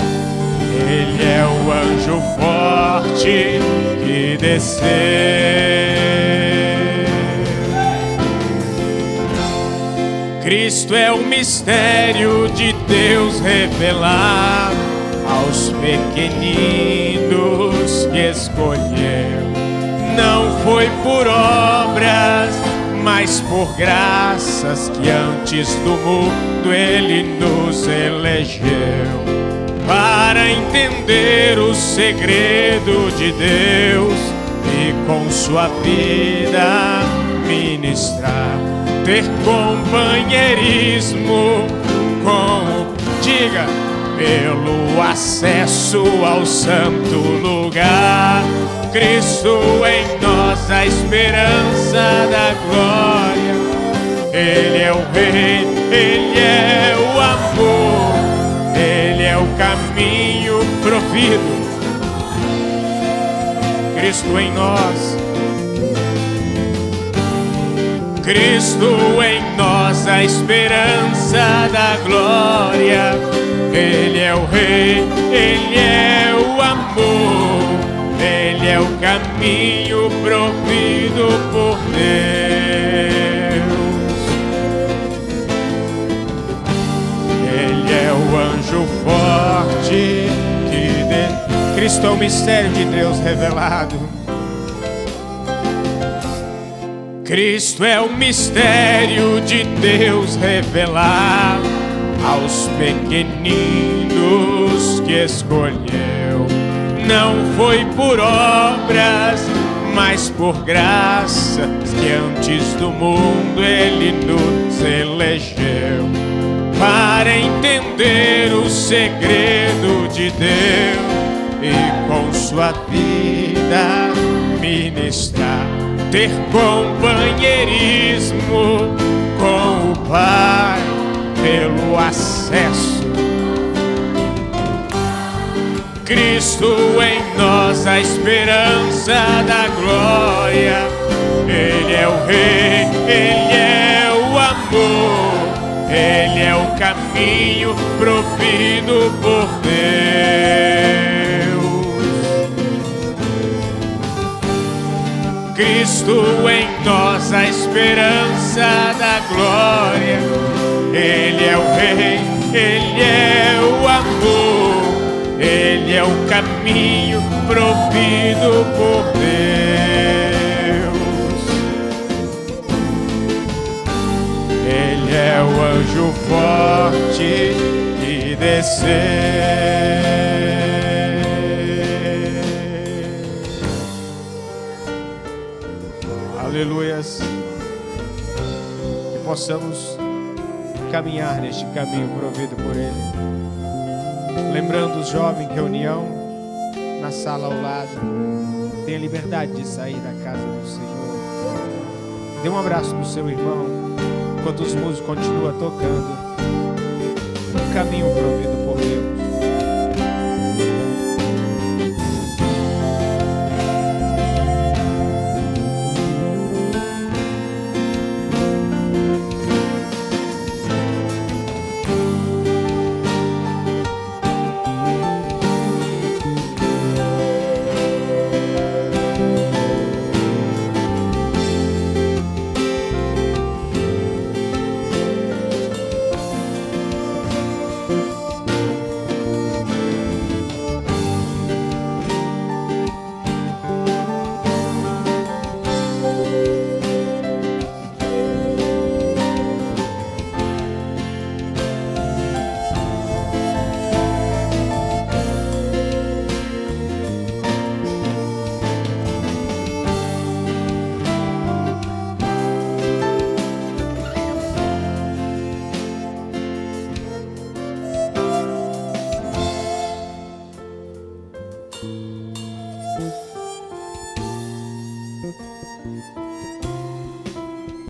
o anjo forte que desceu. Cristo é o mistério de Deus revelado aos pequeninos que escolheu. Não foi por obras, mas por graças que antes do mundo Ele nos elegeu. Para entender o segredo de Deus e com sua vida ministrar, ter companheirismo com, diga, pelo acesso ao santo lugar. Cristo em nós, a esperança da glória. Ele é o Rei, Ele é o amor. Ele é o caminho provido. Cristo em nós. Cristo em nós, a esperança da glória. Ele é o Rei, Ele é o amor. Ele é o caminho provido por Deus. Ele é o anjo forte que Cristo é o mistério de Deus revelado. Cristo é o mistério de Deus revelado aos pequeninos que escolheu. Não foi por obras, mas por graça que antes do mundo Ele nos elegeu. Para entender o segredo de Deus e com sua vida ministrar, ter companheirismo com o Pai pelo acesso. Cristo em nós, a esperança da glória. Ele é o Rei, Ele é o amor, Ele é o caminho provido por Deus. Cristo em nós, a esperança da glória. Ele é o Rei, Ele é o amor, Ele é o caminho provido por Deus. Ele é o anjo forte que desceu. Aleluias. Que possamos caminhar neste caminho provido por Ele. Lembrando os jovens, reunião na sala ao lado. Tenha liberdade de sair da casa do Senhor. Dê um abraço no seu irmão enquanto os músicos continuam tocando. Um caminho provido